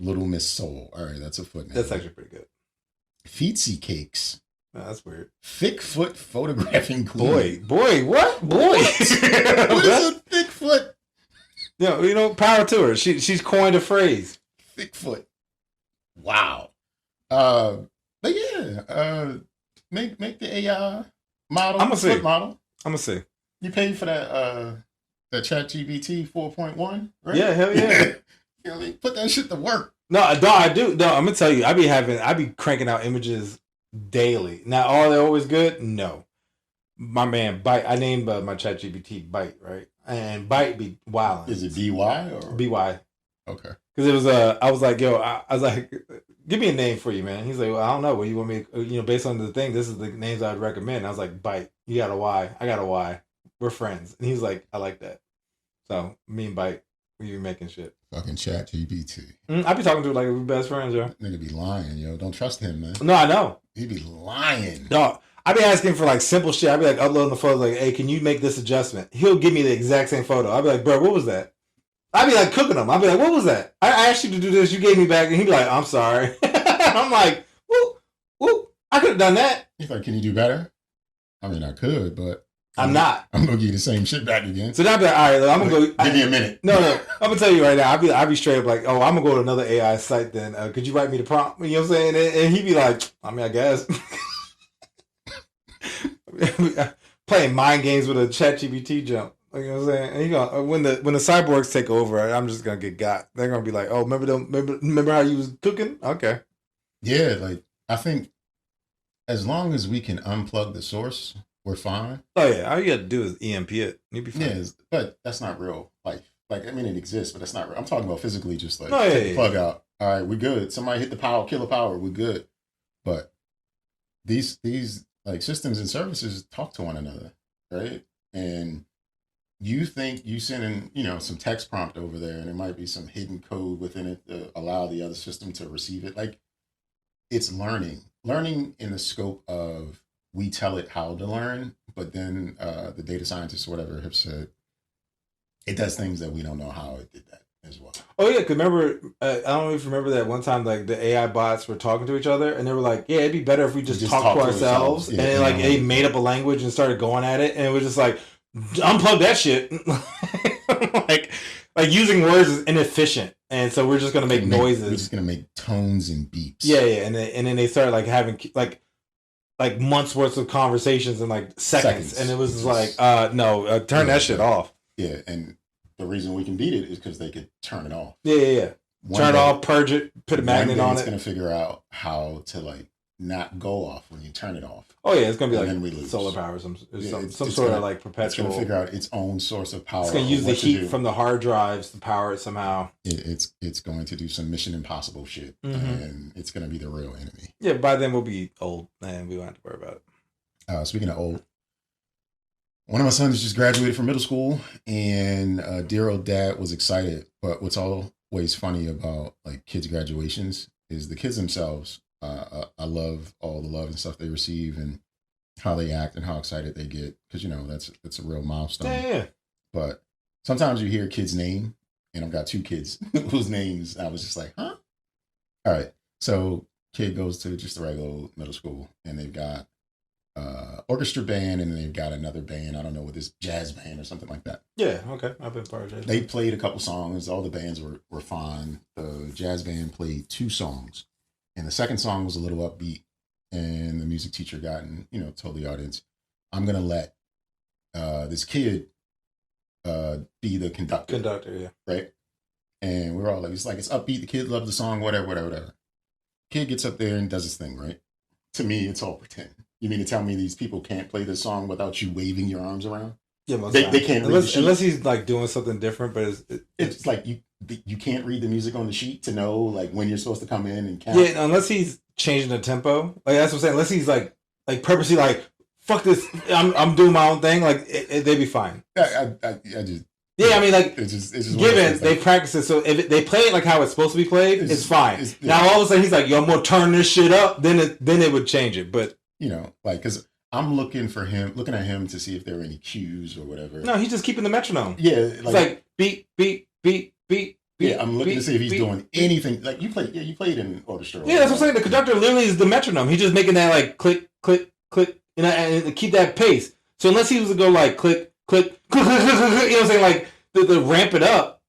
Little Miss Soul. All right, that's a foot name. That's actually pretty good. Feetsy Cakes. No, that's weird. Thick Foot Photographing Queen. Boy, what? Boy. What is a thick foot? Yeah, you know, power to her. She's coined a phrase. Thick foot. Wow. But yeah, make the AI model. I'm gonna see. Model. I'm gonna see. You paid for that that ChatGPT 4.1, right? Yeah, hell yeah. You know what I mean? Put that shit to work. No, I do. No, I'm gonna tell you, I be cranking out images daily. Now, are they always good? No. My man, Byte. I named my ChatGPT Byte, right? And Byte be wilding. Is it BY or BY? Okay. Because it was I was like, yo, I was like, give me a name for you, man. He's like, well, I don't know. What you want me? Based on the thing, this is the names I'd recommend. I was like, Byte. You got a Y. I got a Y. We're friends. And he's like, I like that. So me and Byte, we be making shit. Fucking ChatGPT. I be talking to it like we best friends, yo. Nigga be lying, yo. Don't trust him, man. No, I know. He be lying. No, I be asking for like simple shit. I be like uploading the photo, like, hey, can you make this adjustment? He'll give me the exact same photo. I'll be like, bro, what was that? I be like cooking them. I'll be like, what was that? I asked you to do this. You gave me back, and he'd be like, I'm sorry. I'm like, whoop, I could have done that. He's like, can you do better? I mean, I could, but I'm not. I'm gonna give you the same shit back again. So now I'll be like, all right, look, I'm gonna go. Give me a minute. No, I'm gonna tell you right now. I'll be straight up like, oh, I'm gonna go to another AI site. Then could you write me the prompt? You know what I'm saying? And he'd be like, I mean, I guess. Playing mind games with a ChatGPT jump. You know what I'm saying? And he go, when the cyborgs take over, I'm just gonna get got. They're gonna be like, oh, remember how you was cooking? Okay. Yeah, like I think as long as we can unplug the source, we're fine. Oh yeah, all you got to do is EMP it. You'll be fine. Yeah, but that's not real life. Like I mean, it exists, but that's not real. I'm talking about physically, just like take the plug out. All right, we're good. Somebody hit the power, kill the power. We're good. But these like systems and services talk to one another, right? And you think you sending some text prompt over there, and there might be some hidden code within it to allow the other system to receive it. Like it's learning in the scope of we tell it how to learn, but then the data scientists or whatever have said it does things that we don't know how it did that as well. Oh yeah, cause remember, I don't know if you remember that one time like the AI bots were talking to each other, and they were like, "Yeah, it'd be better if we just talk to ourselves." Yeah, and like they made up a language and started going at it, and it was just like, unplug that shit. like using words is inefficient, and so we're just gonna make noises. We're just gonna make tones and beeps. Yeah, and then they started like having like months worth of conversations in like seconds. And it was like, no, turn that shit off. Yeah, and the reason we can beat it is because they could turn it off. Yeah. Turn it off, purge it, put a magnet on it. It's gonna figure out how to like not go off when you turn it off. Oh yeah, it's gonna be like solar power, some sort of like perpetual. It's gonna figure out its own source of power. It's gonna use the heat from the hard drives to power it somehow. It's going to do some Mission Impossible shit, and it's gonna be the real enemy. Yeah, by then we'll be old, and we won't have to worry about it. Speaking of old, one of my sons just graduated from middle school, and dear old dad was excited. But what's always funny about like kids' graduations is the kids themselves. I love all the love and stuff they receive and how they act and how excited they get because that's a real milestone. Yeah. But sometimes you hear a kid's name, and I've got two kids whose names I was just like, huh? All right. So kid goes to just a regular middle school, and they've got orchestra band, and then they've got another band. I don't know what this jazz band or something like that. Yeah. Okay. I've been part of jazz. They played a couple songs. All the bands were fine. The jazz band played 2 songs. And the second song was a little upbeat, and the music teacher told the audience, I'm going to let this kid be the conductor. Conductor, yeah. Right? And we're all like, it's upbeat. The kid loved the song, whatever. Kid gets up there and does his thing, right? To me, it's all pretend. You mean to tell me these people can't play this song without you waving your arms around? Yeah, they can't unless he's like doing something different, but it's like you can't read the music on the sheet to know like when you're supposed to come in and count. Yeah, unless he's changing the tempo. Like that's what I'm saying. Unless he's like purposely like fuck this, I'm doing my own thing. Like they'd be fine. I just I mean like it's just given they practice it, so if they play it like how it's supposed to be played, it's fine. Now all of a sudden he's like, yo, I'm gonna turn this shit up. Then it would change it, but because I'm looking at him to see if there are any cues or whatever. No, he's just keeping the metronome. Yeah, it's like beat, beat, beat, beat. Yeah, I'm looking to see if he's doing anything. Like you played in orchestra. Yeah, that's what I'm saying. The conductor literally is the metronome. He's just making that like click, click, click, and keep that pace. So unless he was to go like click, click, click, click, click, click, you know what I'm saying? Like the ramp it up,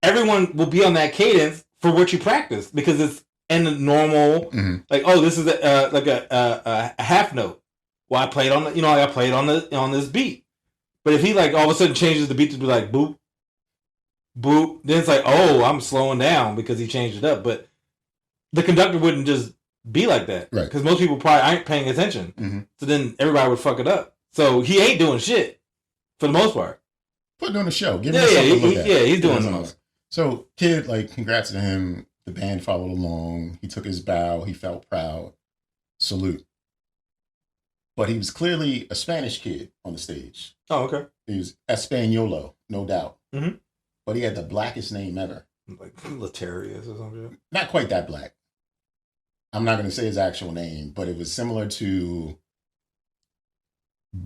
everyone will be on that cadence for what you practice because it's in the normal. Like, oh, this is like a half note. Well, I played on I played on this beat, But if he like all of a sudden changes the beat to be like boop, boop, then it's like, oh, I'm slowing down because he changed it up. But the conductor wouldn't just be like that. Right. Because most people probably aren't paying attention. Mm-hmm. So then everybody would fuck it up. So he ain't doing shit for the most part. Putting on a show. Giving us something to look at. Yeah, he's doing the most. So, kid, like, congrats to him. The band followed along. He took his bow. He felt proud. Salute. But he was clearly a Spanish kid on the stage. Oh, okay. He was Españolo, no doubt. Mm-hmm. But he had the blackest name ever. Like Letarius or something. Not quite that black. I'm not going to say his actual name, but it was similar to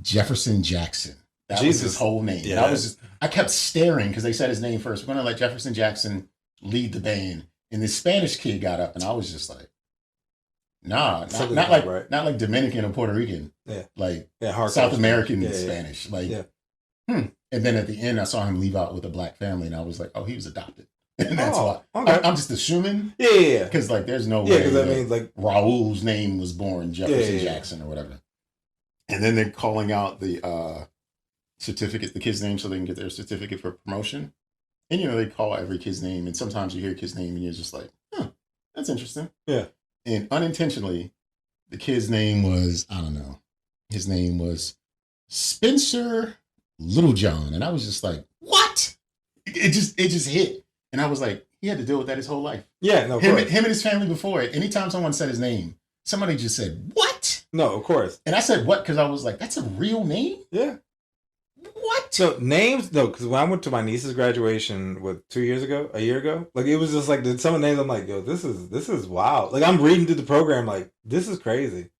Jefferson Jackson. That was his whole name. Yeah. I kept staring because they said his name first. We're going to let Jefferson Jackson lead the band. And this Spanish kid got up, and I was just like, nah, not like Dominican or Puerto Rican. Yeah. Like South South American Spanish. Yeah. And then at the end, I saw him leave out with a black family, and I was like, oh, he was adopted. And that's why. Okay. I'm just assuming. Yeah. Because, like, there's no way because that means, like, Raul's name was born Jefferson Jackson or whatever. And then they're calling out the certificate, the kid's name, so they can get their certificate for promotion. And, you know, they call every kid's name, and sometimes you hear a kid's name, and you're just like, huh, that's interesting. Yeah. And unintentionally, the kid's name was, I don't know, his name was Spencer Littlejohn. And I was just like, what? It just hit. And I was like, he had to deal with that his whole life. Yeah, no, of him course. and his family before it. Anytime someone said his name, somebody just said, what? No, of course. And I said, what? Because I was like, that's a real name? Yeah. What? So names, no, because when I went to my niece's graduation, a year ago, like it was just like some of the names. I'm like, yo, this is wild. Like I'm reading through the program, like this is crazy.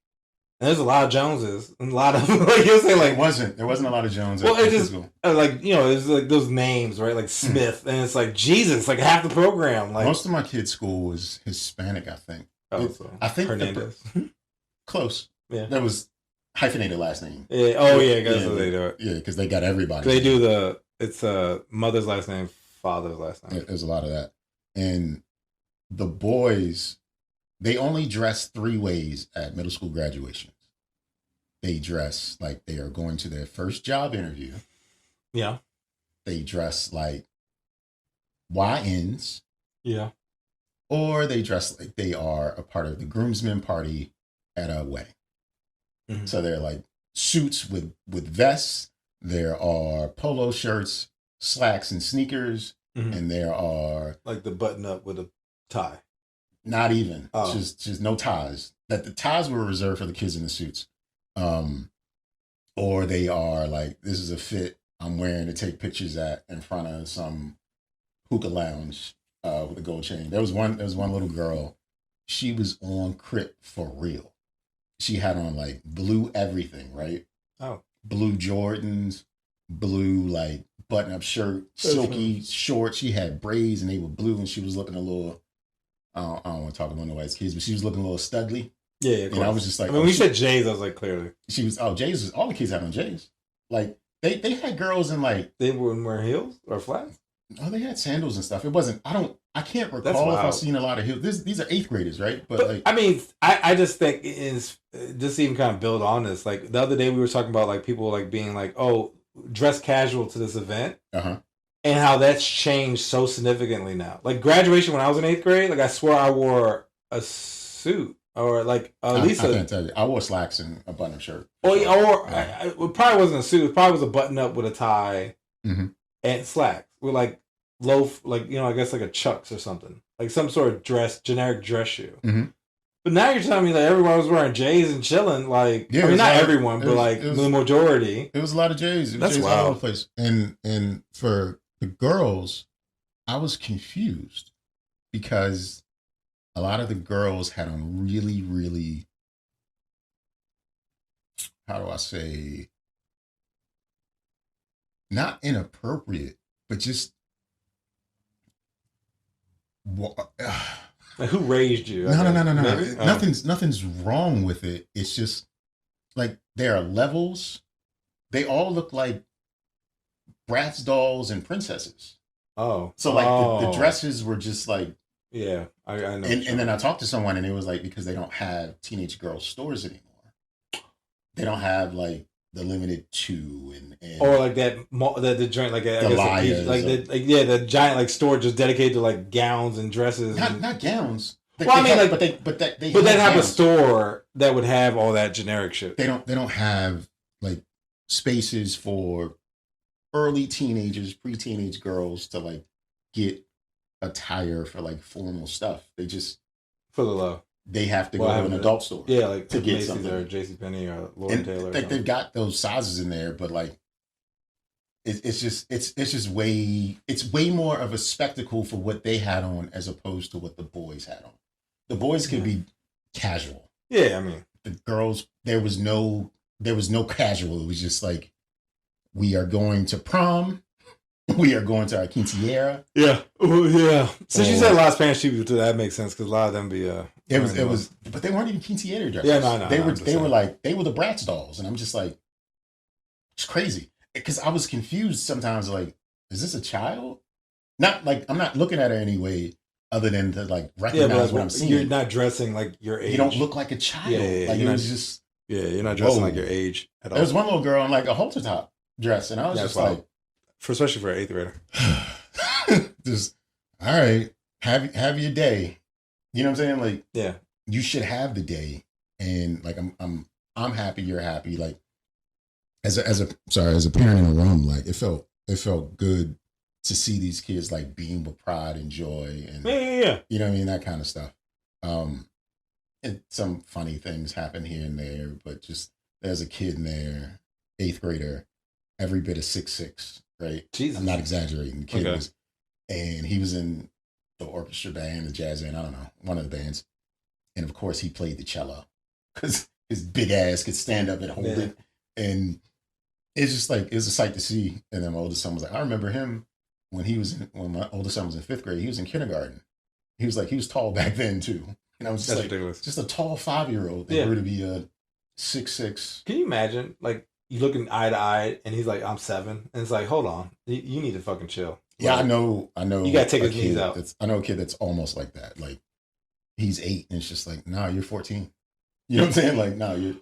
And there's a lot of Joneses and a lot of like you say, like there wasn't a lot of Jones. Well, it just like you know, it's like those names, right? Like Smith, and it's like Jesus, like half the program. Like most of my kids' school was Hispanic, I think. I think Hernandez. Close. Yeah, that was hyphenated last name. Yeah. Oh yeah, because they do it. Yeah, because they got everybody. They do it's mother's last name, father's last name. There's a lot of that, and the boys, they only dress 3 ways at middle school graduations. They dress like they are going to their first job interview. Yeah. They dress like YNs. Yeah. Or they dress like they are a part of the groomsmen party at a wedding. Mm-hmm. So they're like suits with vests. There are polo shirts, slacks, and sneakers. Mm-hmm. And there are like the button up with a tie. Not even. Just no ties. That the ties were reserved for the kids in the suits. Or they are like, this is a fit I'm wearing to take pictures at in front of some hookah lounge with a gold chain. There was one little girl. She was on Crip for real. She had on like blue everything, right? Oh. Blue Jordans, blue like button-up shirt, silky shorts. She had braids and they were blue, and she was looking a little, I don't want to talk about nobody's kids, but she was looking a little studly. Yeah, and I was just like, when we said J's, I was like, clearly. She was, J's, all the kids had on J's. Like, they had girls in like... They wouldn't wear heels or flats? Oh, they had sandals and stuff. It wasn't, I can't recall if I've seen a lot of heels. These are 8th graders, right? But like... I mean, I just think it's just even kind of build on this. Like, the other day we were talking about like people like being like, oh, dress casual to this event. Uh-huh. And how that's changed so significantly now. Like, graduation when I was in 8th grade, like, I swore I wore a suit. Or like at least I can't tell you. I wore slacks and a button-up shirt. It probably wasn't a suit. It probably was a button-up with a tie and slacks with like low, like I guess like a Chucks or something, like some sort of generic dress shoe. Mm-hmm. But now you're telling me that everyone was wearing J's and chilling. Like I mean, not everyone, but like the majority. It was a lot of J's. That's J's wild. all over the place. And for the girls, I was confused because a lot of the girls had on really, really, how do I say, not inappropriate, but just, like who raised you? No. Nothing's wrong with it. It's just like there are levels. They all look like Bratz dolls and princesses. Oh. So like the dresses were just like, yeah, I know. And then I talked to someone, and it was like because they don't have teenage girl stores anymore. They don't have like the limited 2 and or like that the joint like I the guess Liars, like the giant like store just dedicated to like gowns and dresses. Not gowns. Well, I mean, like, but they have gowns. a store that would have all that generic shit. They don't have like spaces for early teenagers, pre-teenage girls to like get attire for like formal stuff. They just for the low. They have to go to an adult store. Yeah, like to get Macy's something. or JCPenney or Lord & Taylor. Like they've got those sizes in there, but like it's just way more of a spectacle for what they had on as opposed to what the boys had on. The boys could be casual. Yeah, I mean the girls there was no casual. It was just like we are going to prom. We are going to our quinceañera. Yeah. Ooh, yeah. Since you said a lot of Spanish people too, that makes sense because a lot of them be it was but they weren't even quinceañera dresses. Yeah, no. They were the Bratz dolls, and I'm just like, it's crazy. Because I was confused sometimes, like, is this a child? Not like I'm not looking at her anyway, other than to like recognize what I'm seeing. You're not dressing like your age. You don't look like a child. Yeah, like it was just you're not dressing like your age at all. There was one little girl in like a halter top dress, and I was just like, especially for an 8th grader. Just all right, have your day. You know what I'm saying? Like, yeah, you should have the day, and like I'm happy, you're happy. Like as a parent in a room, like it felt good to see these kids like being with pride and joy, and yeah. You know what I mean, that kind of stuff. And some funny things happen here and there, but just there's a kid in there, 8th grader, every bit of 6'6", right? Jesus. I'm not exaggerating. The kid was, and he was in the orchestra band, the jazz band, I don't know, one of the bands. And of course he played the cello because his big ass could stand up and hold it. And it's just like, it's a sight to see. And then my oldest son was like, I remember him when my oldest son was in 5th grade, he was in kindergarten. He was tall back then too. And I was just ridiculous. Just a tall 5-year-old that grew to be a 6'6". Can you imagine, like, you looking eye to eye and he's like, I'm 7. And it's like, hold on, you need to fucking chill. Yeah, I know. You got to take his knees out. I know a kid that's almost like that. Like, he's 8 and it's just like, nah, you're 14. You know what I'm saying? Like, nah, you're.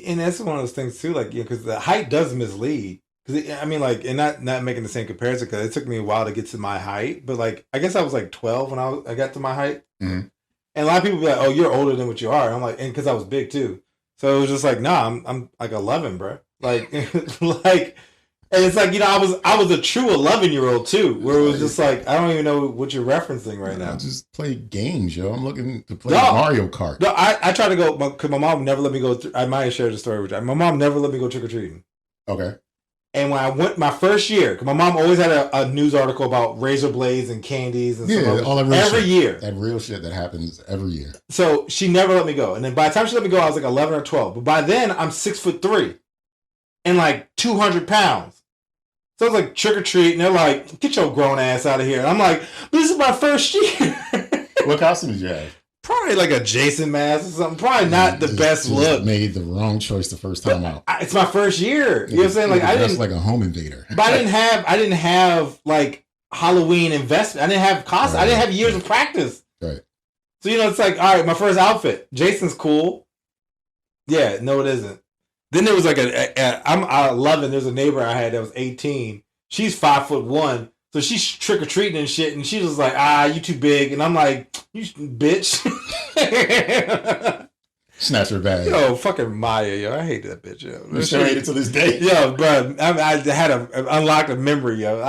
And that's one of those things too, like, because the height does mislead. Because I mean, like, and not making the same comparison, because it took me a while to get to my height. But like, I guess I was like 12 when I got to my height. Mm-hmm. And a lot of people be like, "Oh, you're older than what you are." And I'm like, and because I was big too, so it was just like, nah, I'm like 11, bro. Like, like, and it's like, you know, I was a true 11-year-old too, where it was just like, I don't even know what you're referencing right now. I just play games, yo. I'm looking to play Mario Kart. No, I try to go because my mom never let me go. I might have shared the story with you. My mom never let me go trick or treating. Okay. And when I went my first year, because my mom always had a news article about razor blades and candies and stuff all that real every shit. year. That real shit that happens every year. So she never let me go. And then by the time she let me go, I was like 11 or 12. But by then, I'm 6'3" and like 200 pounds. So I was like, trick or treat. And they're like, get your grown ass out of here. And I'm like, this is my first year. What costume did you have? Probably like a Jason mask or something. Probably not the best look. Made the wrong choice the first time out. It's my first year. You know what I'm saying? Like, I didn't like a home invader. But I didn't have like Halloween investment. I didn't have cost. Right. I didn't have years of practice. Right. So you know, it's like, all right, my first outfit. Jason's cool. Yeah, no, it isn't. Then there was like I'm 11. There's a neighbor I had that was 18. She's 5'1". So she's trick or treating and shit, and she was like, you too big. And I'm like, you bitch. Snatch her bag. Yo, fucking Maya, yo. I hate that bitch, yo. You still hate it to this day. Yo, bro. I had unlocked a memory, yo.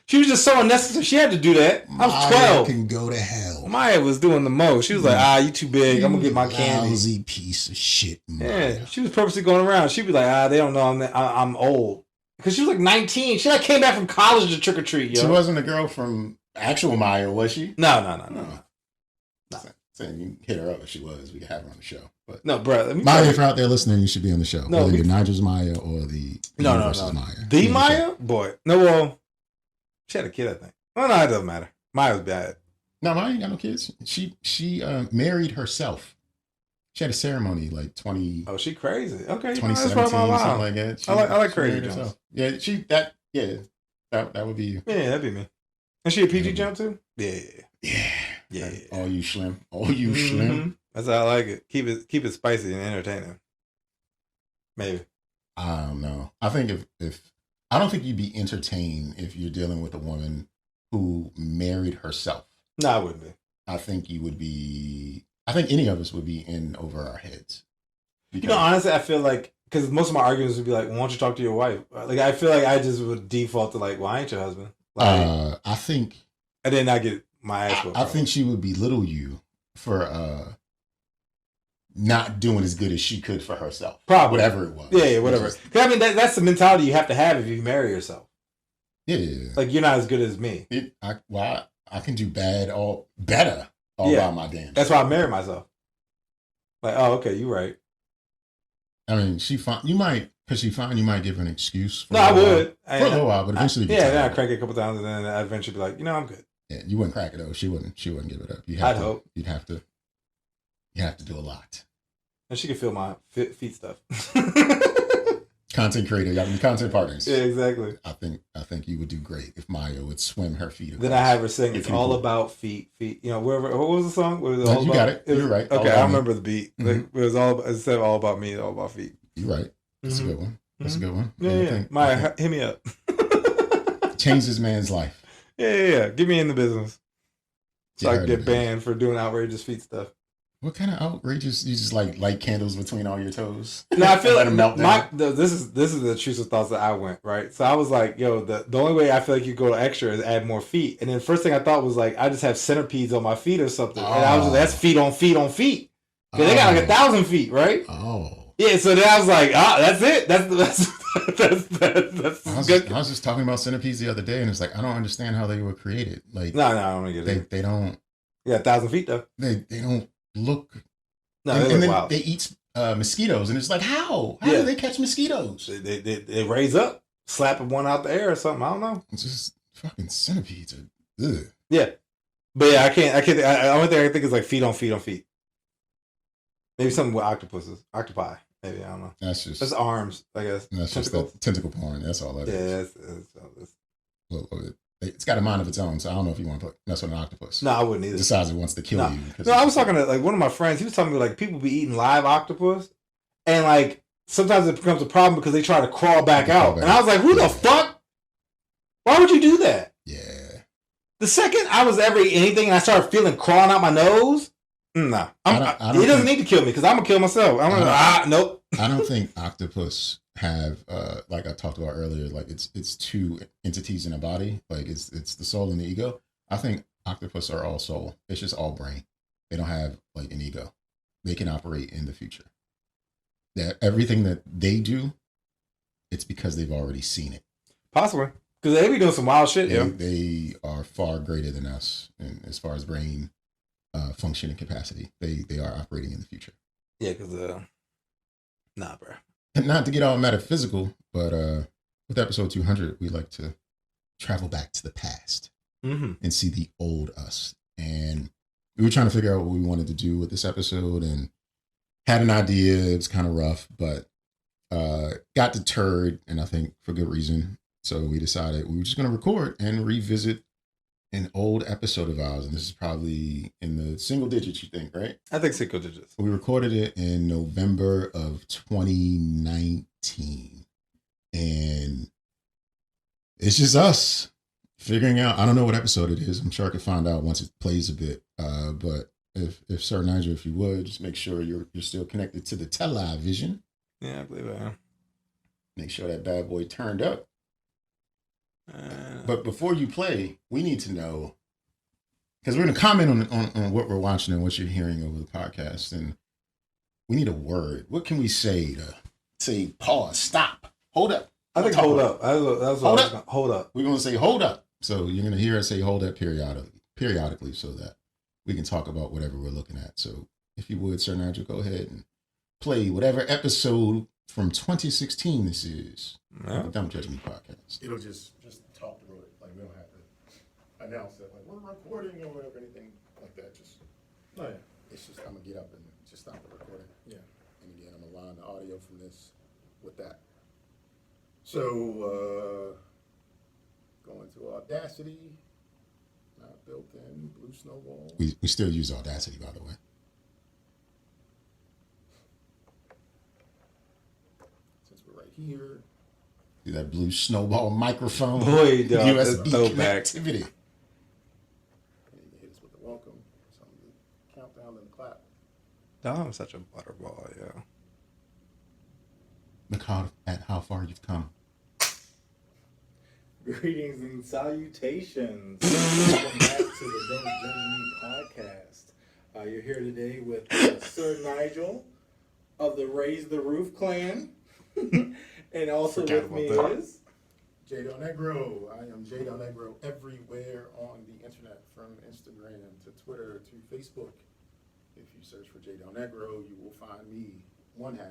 She was just so unnecessary. She had to do that. I was 12. Maya can go to hell. Maya was doing the most. She was like, you too big. I'm going to get my candy. Lousy piece of shit, Maya. Yeah, she was purposely going around. She'd be like, they don't know I'm old. Because she was like 19. She like came back from college to trick or treat, yo. She wasn't a girl from actual Maya, was she? No. Saying you hit her up if she was. We could have her on the show. But no, bro. Maya, if you're out there listening, you should be on the show. No, whether you're Nigel's Maya or the No. Maya. The Maya? Boy. No, well, she had a kid, I think. Well, no, it doesn't matter. Maya was bad. No, Maya ain't got no kids. She married herself. She had a ceremony like 20. Oh, she crazy. Okay, 2017, something like that. I like crazy jumps. Yeah, that would be you. Yeah, that'd be me. And she a PG jump too? Yeah. All you slim. Slim. That's how I like it. Keep it spicy and entertaining. Maybe. I don't know. I think if I don't think you'd be entertained if you're dealing with a woman who married herself. No, I wouldn't be. I think you would be. I think any of us would be in over our heads. You know, honestly, I feel like because most of my arguments would be like, "Why don't you talk to your wife?" Like, I feel like I just would default to like, "Why ain't your husband?" Like, I think. And then I get my ass whooped. I think she would belittle you for not doing as good as she could for herself. Probably. Whatever it was. Yeah, whatever. I mean, that's the mentality you have to have if you marry yourself. Yeah. Like, you're not as good as me. I can do better by my damn. That's why I married myself. Like, oh, okay, you're right. I mean, you might give her an excuse. No, I would. For a little while, but eventually. Then I crank it a couple times, and then I'd eventually be like, I'm good. Yeah, you wouldn't crack it though. She wouldn't give it up. I'd hope. You'd have to do a lot. And she could feel my feet stuff. Content creator, y'all be content partners. Yeah, exactly. I think you would do great if Maya would swim her feet. Then I have her sing, "It's all about feet." You know, wherever. What was the song? You got it. You're right. Okay, I remember the beat. Mm-hmm. Like, it was instead of all about me, all about feet. You're right. That's a good one. That's a good one. Yeah. Maya, hit me up. Change this man's life. Yeah. Get me in the business. So I can get banned for doing outrageous feet stuff. What kind of outrageous? You just light candles between all your toes? No, I feel like this is the intrusive thoughts that I went, right? So I was like, yo, the only way I feel like you go extra is add more feet. And then the first thing I thought was like, I just have centipedes on my feet or something. And I was just, that's feet on feet on feet. Because they got like 1,000 feet, right? Oh. Yeah, so then I was like, that's it. That's I was just talking about centipedes the other day, and it's like, I don't understand how they were created. Like, no, I don't get it. They don't. Yeah, 1,000 feet though. They don't look. No, and then wild. They eat mosquitoes, and it's like, how do they catch mosquitoes? They raise up, slap one out the air or something. I don't know. It's just fucking centipedes. Ugh. Yeah, but yeah, I can't. The only thing I can think is like feet on feet on feet. Maybe something with octopi. Maybe I don't know. That's arms, I guess. That's tentacle. Just that tentacle porn. That's all that is. Yeah, it's got a mind of its own, so I don't know if you want to mess with an octopus. No, I wouldn't either. Decides it wants to kill you. No, I was talking to like one of my friends. He was telling me like people be eating live octopus, and like sometimes it becomes a problem because they try to crawl back out. And I was like, who the fuck? Why would you do that? Yeah. The second I was ever eating anything and I started feeling crawling out my nose, no, he doesn't need to kill me because I'm gonna kill myself. Nope. I don't think octopus have like I talked about earlier, like it's two entities in a body, like it's the soul and the ego. I think octopus are all soul. It's just all brain. They don't have like an ego. They can operate in the future. That everything that they do, it's because they've already seen it. Possibly because they be doing some wild shit. They are far greater than us, and as far as brain function and capacity, they are operating in the future. Yeah, because nah, bro. Not to get all metaphysical, but with episode 200, we like to travel back to the past and see the old us. And we were trying to figure out what we wanted to do with this episode and had an idea. It was kind of rough, but got deterred, and I think for good reason. So we decided we were just going to record and revisit an old episode of ours. And this is probably in the single digits, you think, right? I think single digits. We recorded it in November of 2019. And it's just us figuring out, I don't know what episode it is. I'm sure I could find out once it plays a bit. But if Sir Nygel, if you would, just make sure you're still connected to the television. Yeah, I believe I am. Make sure that bad boy turned up. But before you play, we need to know, because we're going to comment on what we're watching and what you're hearing over the podcast, and we need a word. What can we say to say pause, stop, hold up? I think hold up. Hold up. We're going to say hold up. So you're going to hear us say hold up periodically so that we can talk about whatever we're looking at. So if you would, Sir Nygel, go ahead and play whatever episode from 2016 this is. No. Don't Judge Me podcast. It'll just talk through it. Like, we don't have to announce it. Like, we're recording or whatever, anything like that. Just, oh, yeah. It's just, I'm going to get up and just stop the recording. Yeah. And again, I'm going to line the audio from this with that. So, going to Audacity, not built in, Blue Snowball. We still use Audacity, by the way. Since we're right here. See that blue snowball microphone? Boy, dog, USB that's throwback. connectivity. And you hit us with the welcome. Some of the countdown and the clap. I'm such a butterball, yo. Look at how far you've come. Greetings and salutations. Welcome back to the Don't Judge Me podcast. You're here today with Sir Nygel of the Raise the Roof clan. And also Forgot with me about that. is... Delnegro. I am Delnegro everywhere on the internet, from Instagram to Twitter to Facebook. If you search for Delnegro, you will find me, one half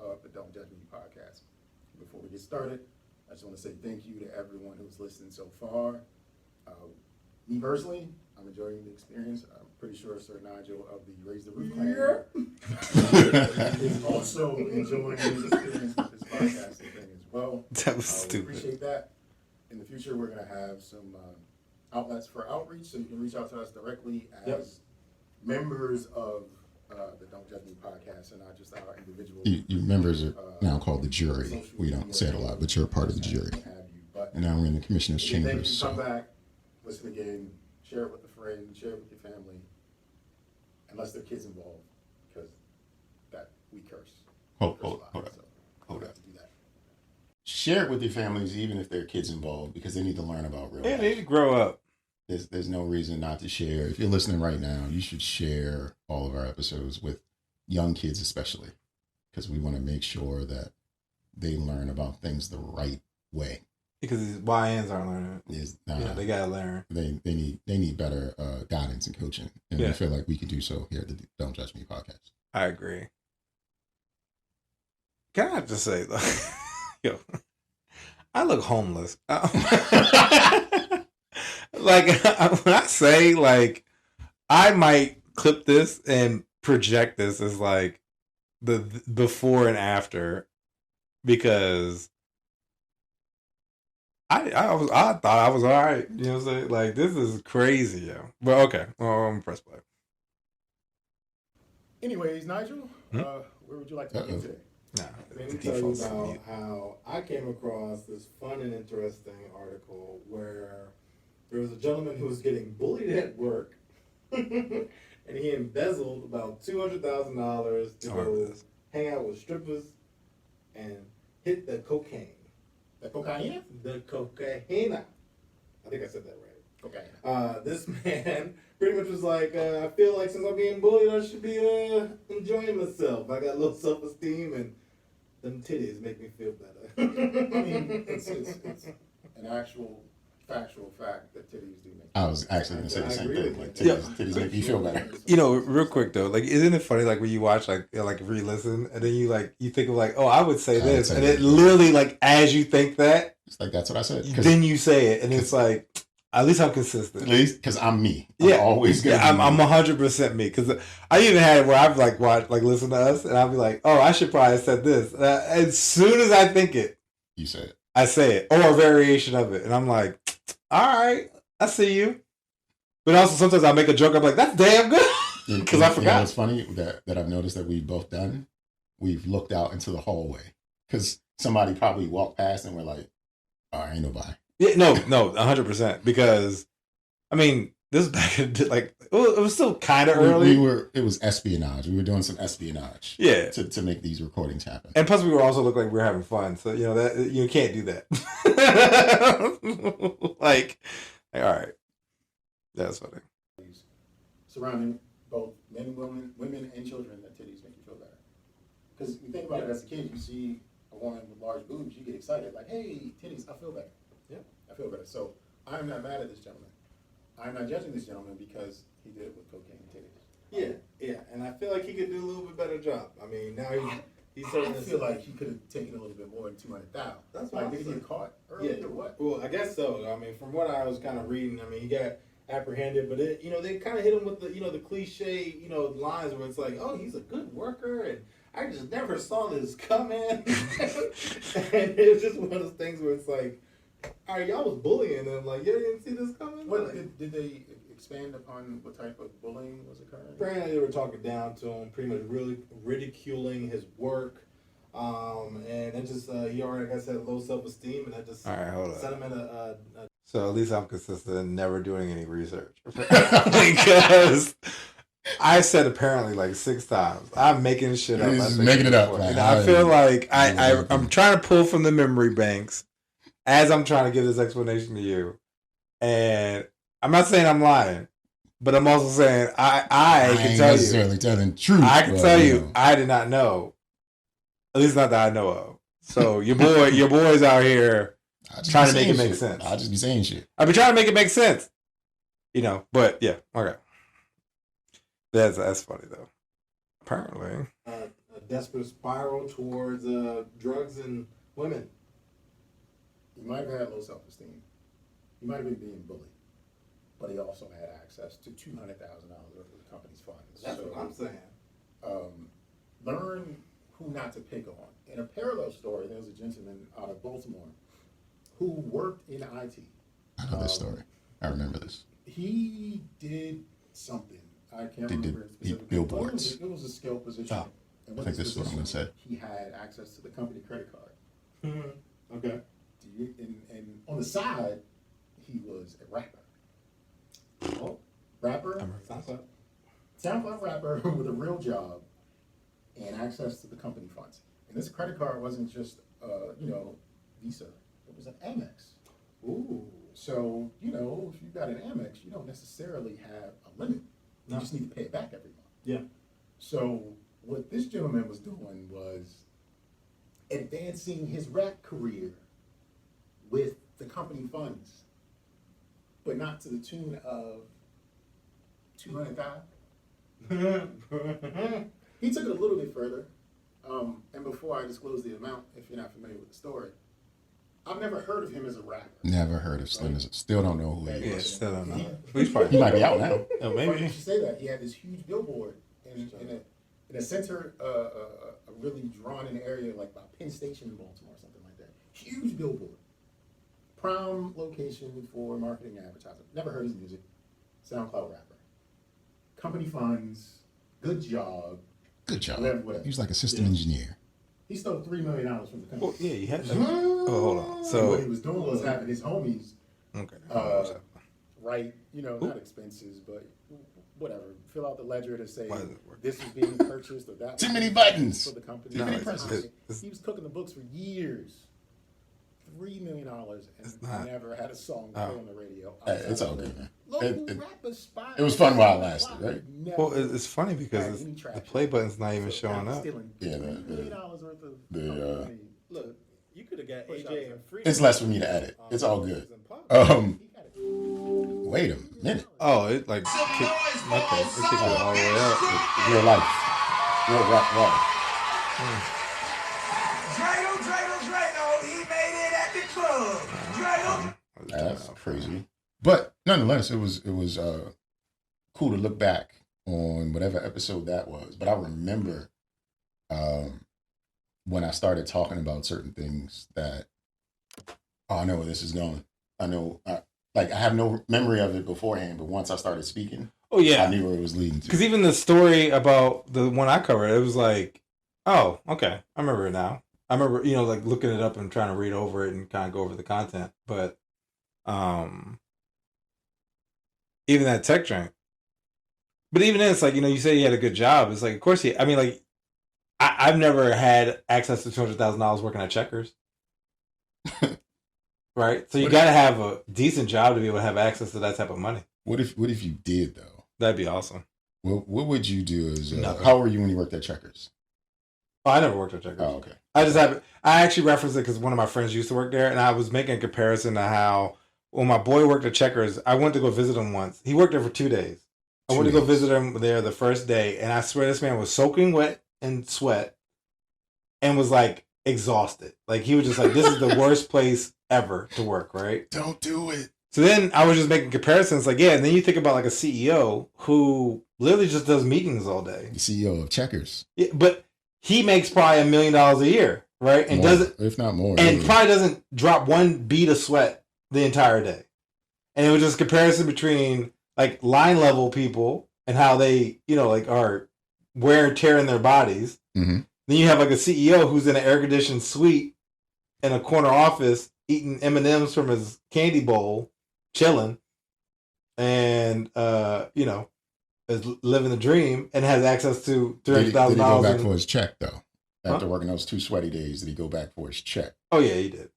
of the Don't Judge Me podcast. Before we get started, I just want to say thank you to everyone who's listened so far. Me personally, I'm enjoying the experience. I'm pretty sure Sir Nygel of the Raise the Roof clan is also enjoying the experience with this podcasting thing as well. That was We stupid. appreciate that. In the future, we're going to have some outlets for outreach, so you can reach out to us directly as members of the Don't Judge Me podcast, and not just our individual. You members are now called the jury. We don't say it a lot, but you're a part of the jury. And now we're in the commissioner's Thank you. chambers. Come So back, listen again, share it with a friend, share it with your family, unless there are kids involved, because that we curse. hold Curse a up, lot, hold up. so hold we up. have to do that. Share it with your families, even if there are kids involved, because they need to learn about real Yeah, they need life. to grow up. There's no reason not to share. If you're listening right now, you should share all of our episodes with young kids, especially, because we want to make sure that they learn about things the right way. Because these YNs aren't learning it. Yeah, They gotta learn. they need better guidance and coaching, and we Yeah. feel like we can do so here at the Don't Judge Me podcast. I agree. Can I just say, yo, I look homeless. Like, when I say, like, I might clip this and project this as, like, the before and after, because I thought I was all right. You know what I'm saying? Like, this is crazy, yo. But okay, well, I'm gonna press play. Anyways, Nigel, where would you like to begin today? Nah, Let the me tell you default's about mute. how I came across this fun and interesting article where there was a gentleman who was getting bullied at work, and he embezzled about $200,000 to I remember go this. hang out with strippers and hit the cocaine. The cocaine? The cocaine. I think I said that right. Okay. This man pretty much was like, I feel like since I'm being bullied, I should be enjoying myself. I got low self-esteem, and them titties make me feel better. I mean, it's an actual factual fact that titties do make. I was actually going to say the I same agree thing. with Like, you. titties make you feel better. You know, real quick though, like, isn't it funny, like, when you watch, like re-listen, and then you think of, like, oh, I would say I would this, say and that. it literally, like, as you think that, It's like, that's what I said. 'Cause then you say it, and it's like, at least I'm consistent. at least because I'm me. I'm Yeah. always going to Yeah, be I'm me. 100% me, because I even had it where I've like watched, like, listen to us, and I'll be like, oh, I should probably have said this. As soon as I think it, You said it. I say it, or a variation of it, and I'm like, all right, I see you. But also sometimes I make a joke. I'm like, that's damn good, because I You know forgot. what's funny that I've noticed that we've both done? We've looked out into the hallway because somebody probably walked past and we're like, oh, ain't nobody. Yeah, no, 100%. Because I mean, this is back in like it was still kind of early. It was espionage. We were doing some espionage. Yeah. To make these recordings happen. And plus, we were also looking like we were having fun. So you know that you can't do that. like, all right, that's funny. Surrounding both men and women and children, that titties make you feel better. Because you think about it as a kid, you see a woman with large boobs, you get excited, like, hey, titties, I feel better. Yeah. I feel better. So I'm not mad at this gentleman. I'm not judging this gentleman because he did it with cocaine and titties. Yeah, and I feel like he could do a little bit better job. I mean, now he's I serving feel like he could have taken a little bit more than 200,000. That's what like, I'm did he saying. get caught early or what? Well, I guess so. I mean, from what I was kind of reading, I mean, he got apprehended, but they kind of hit him with the cliche, lines where it's like, oh, he's a good worker, and I just never saw this coming. And it was just one of those things where it's like, all right, y'all was bullying them, like, you didn't see this coming? What Like, did they expand upon what type of bullying was occurring? apparently they were talking down to him, pretty much really ridiculing his work. And it just he already, like I said, low self-esteem, and that just All right, hold on. set him in a So at least I'm consistent in never doing any research. Because I said apparently like 6 times. I'm making shit up. He's making it up, man. I feel like I'm trying to pull from the memory banks as I'm trying to give this explanation to you. And I'm not saying I'm lying, but I'm also saying I can ain't tell necessarily you. telling the truth. I can tell you, know. I did not know. At least not that I know of. So your boy's out here trying to make it make sense. I'll just be saying shit. I've been trying to make it make sense. But yeah, okay. That's funny though. Apparently. a desperate spiral towards drugs and women. He might have had low self-esteem. He might have been being bullied. But he also had access to $200,000 worth of the company's funds. That's what I'm saying. Learn who not to pick on. In a parallel story, there was a gentleman out of Baltimore who worked in IT. I know this story. I remember this. He did something. I can't They remember did specifically. billboards. It was a skill position. Oh, And I think this is what I'm going to say. He had access to the company credit card. Okay. And on the side, he was a rapper. Oh, Rapper, SoundCloud. SoundCloud rapper with a real job and access to the company funds. And this credit card wasn't just, Visa. It was an Amex. Ooh. So, if you've got an Amex, you don't necessarily have a limit. You just need to pay it back every month. Yeah. So what this gentleman was doing was advancing his rap career with the company funds, but not to the tune of $200,000. He took it a little bit further. And before I disclose the amount, if you're not familiar with the story, I've never heard of him as a rapper. Never heard of Slim. Still don't know who he Yeah, is. still don't know. He might be out now. Oh, Funny maybe. you should say that. He had this huge billboard in a center, a really drawn-in area like by Penn Station in Baltimore or something like that. Huge billboard. Prime location for marketing and advertising. Never heard his music. SoundCloud rapper. Company funds. Good job. Good job. Whatever. He was like a system engineer. He stole $3 million from the company. Well, yeah, you had that. Oh, hold on. And So what he was doing was having his homies okay. write, not expenses, but whatever. Fill out the ledger to say Why does it work? this is being purchased or that. Too was many being buttons. for the company. No, He it's- was cooking the books for years. $3 million It's and not. never had a song Oh. play on the radio. It's all good, man. Local It- rapper spot. it was fun while it lasted, right? Never Well, it's funny because had any the traction. play button's not even So, showing up. stealing Yeah, $3 million worth of the, company money. Look, you could have got Push AJ out. and Free. It's less for me to edit. It's all good. He got it. Wait a minute. Oh, it like kicked, okay, it kicked it all the way up. Real life. Real rap water. Drano, he made it at the club. Drano. That's crazy. But nonetheless, it was cool to look back on whatever episode that was. But I remember when I started talking about certain things that, I know where this is going. I know, I have no memory of it beforehand, but once I started speaking, Oh yeah, I knew where it was leading to. because even the story about the one I covered, it was like, oh, okay, I remember it now. I remember, like looking it up and trying to read over it and kind of go over the content. But, even that tech joint. But even then, it's like, you say he had a good job. It's like, of course I've never had access to $200,000 working at Checkers. Right? So you got to have a decent job to be able to have access to that type of money. What if you did though? That'd be awesome. What would you do as Nothing. how were you when you worked at Checkers? Oh, I never worked at Checkers. Oh, okay. I actually referenced it because one of my friends used to work there, and I was making a comparison to how when my boy worked at Checkers, I went to go visit him once. He worked there for 2 days. I went to go visit him there the first day, and I swear this man was soaking wet in sweat and was like exhausted. Like he was just like, this is the worst place ever to work, right? Don't do it. So then I was just making comparisons, like, yeah, and then you think about like a CEO who literally just does meetings all day. The CEO of Checkers. Yeah, but he makes probably $1 million a year, right? And More, doesn't, if not more. and really. probably doesn't drop one bead of sweat the entire day. And it was just a comparison between like line level people and how they, are wear and tear in their bodies, Mhm. Then you have like a CEO who's in an air conditioned suite in a corner office eating M&Ms from his candy bowl, chilling, and is living the dream and has access to Did he go $300,000. back for his check though? After working those 2 sweaty days, did he go back for his check? Oh yeah, he did.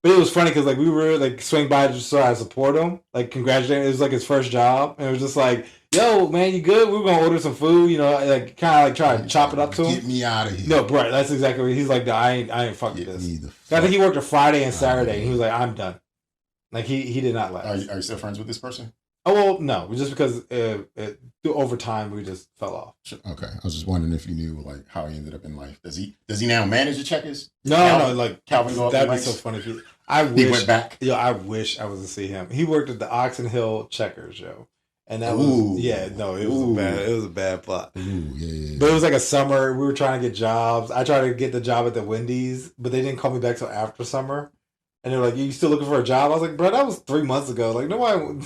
But it was funny because like we were like swing by just so I support him, like congratulate him. It was like his first job, and it was just like, "Yo, man, you good? We were gonna order some food, like kind of like try to chop it up to him." Get me out of here. No, bro, that's exactly what he's like. No, I ain't fucking Get this. me the I think he fuck worked a Friday and Saturday, out. and he was like, "I'm done." Like he did not last. Are you still friends with this person? Oh well, no, just because over time we just fell off. Okay, I was just wondering if you knew like how he ended up in life. Does he now manage the checkers? No, like Calvin go up that'd the be so ranks? funny. He went back. Yo, I wish I was to see him. He worked at the Oxon Hill Checkers, yo, and that Ooh. was it was a bad plot. Ooh, yeah. But it was like a summer. We were trying to get jobs. I tried to get the job at the Wendy's, but they didn't call me back till after summer. And they're like, "You still looking for a job?" I was like, "Bro, that was 3 months ago. Like, nobody,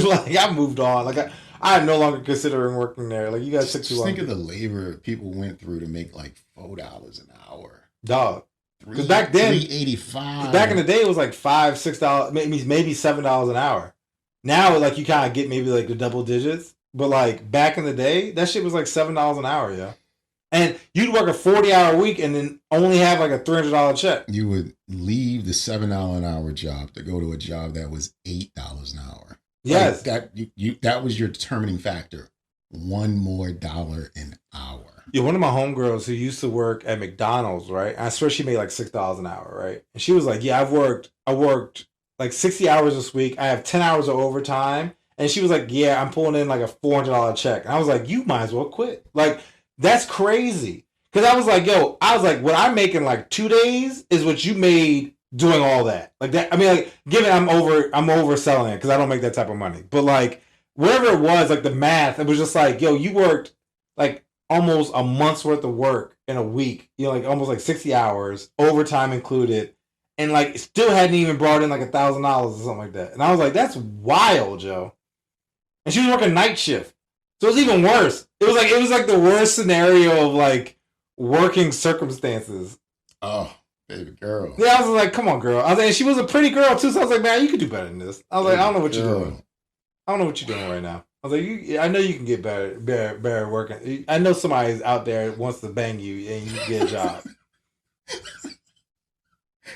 like, I moved on. Like, I am no longer considering working there. Like, you guys took too Just long." think of the labor people went through to make like $4 an hour. Dog. Because back then, $3.85. back in the day, it was like $5, $6, maybe $7 an hour. Now, like, you kind of get maybe like the double digits. But like back in the day, that shit was like $7 an hour, yeah. And you'd work a 40-hour week and then only have like a $300 check. You would leave the $7 an hour job to go to a job that was $8 an hour. Yes, like that was your determining factor. $1 more an hour. Yeah, one of my homegirls who used to work at McDonald's, right? I swear she made like $6 an hour, right? And she was like, "Yeah, I worked like 60 hours this week. I have 10 hours of overtime." And she was like, "Yeah, I'm pulling in like a $400 check." And I was like, "You might as well quit." Like, that's crazy. Because I was like, what I'm making like 2 days is what you made doing all that. Like that. I mean, like, given I'm overselling it because I don't make that type of money. But like, whatever it was, like the math, it was just like, yo, you worked like almost a month's worth of work in a week. Like almost like 60 hours, overtime included, and like still hadn't even brought in like $1,000 or something like that. And I was like, that's wild, Joe. And she was working night shift, so it was even worse. It was like the worst scenario of like working circumstances. Oh, baby girl. Yeah, I was like, come on, girl. I was like, and she was a pretty girl too, so I was like, man, you could do better than this. I was like, I don't know what you're doing. I don't know what you're doing right now. I was like, I know you can get better working. I know somebody's out there that wants to bang you and you can get a job.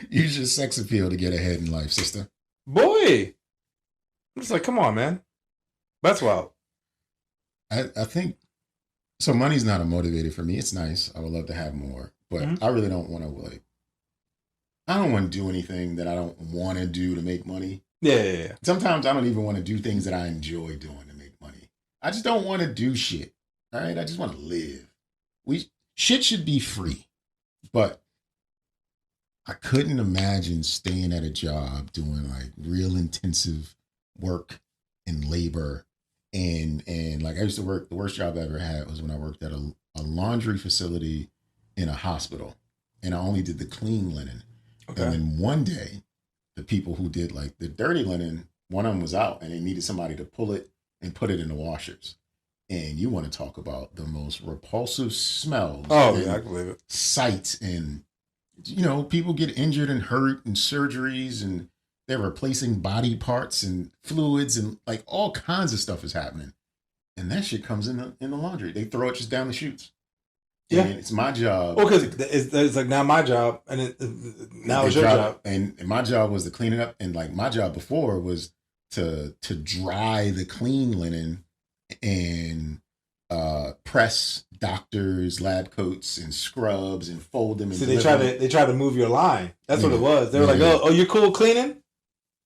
Use your sex appeal to get ahead in life, sister. Boy. I'm just like, come on, man. That's wild. I think so. Money's not a motivator for me. It's nice. I would love to have more, but I really don't want to I don't want to do anything that I don't want to do to make money. Yeah. Sometimes I don't even want to do things that I enjoy doing to make money. I just don't want to do shit. All right. I just want to live. Shit should be free, but I couldn't imagine staying at a job doing like real intensive work and labor. And like I used to work, the worst job I ever had was when I worked at a laundry facility in a hospital, and I only did the clean linen. Okay. And then one day, the people who did like the dirty linen, one of them was out and they needed somebody to pull it and put it in the washers. And you want to talk about the most repulsive smells. Oh, yeah, I can believe it. Sights, and people get injured and hurt and surgeries, and they're replacing body parts and fluids and like all kinds of stuff is happening. And that shit comes in the laundry. They throw it just down the chutes. Yeah. And it's my job. Oh, because it's like now my job and now it's your job. And my job was to clean it up. And like my job before was to dry the clean linen and press doctors' lab coats and scrubs and fold them. And see, they try to move your line. That's what it was. They were like, oh, you're cool cleaning?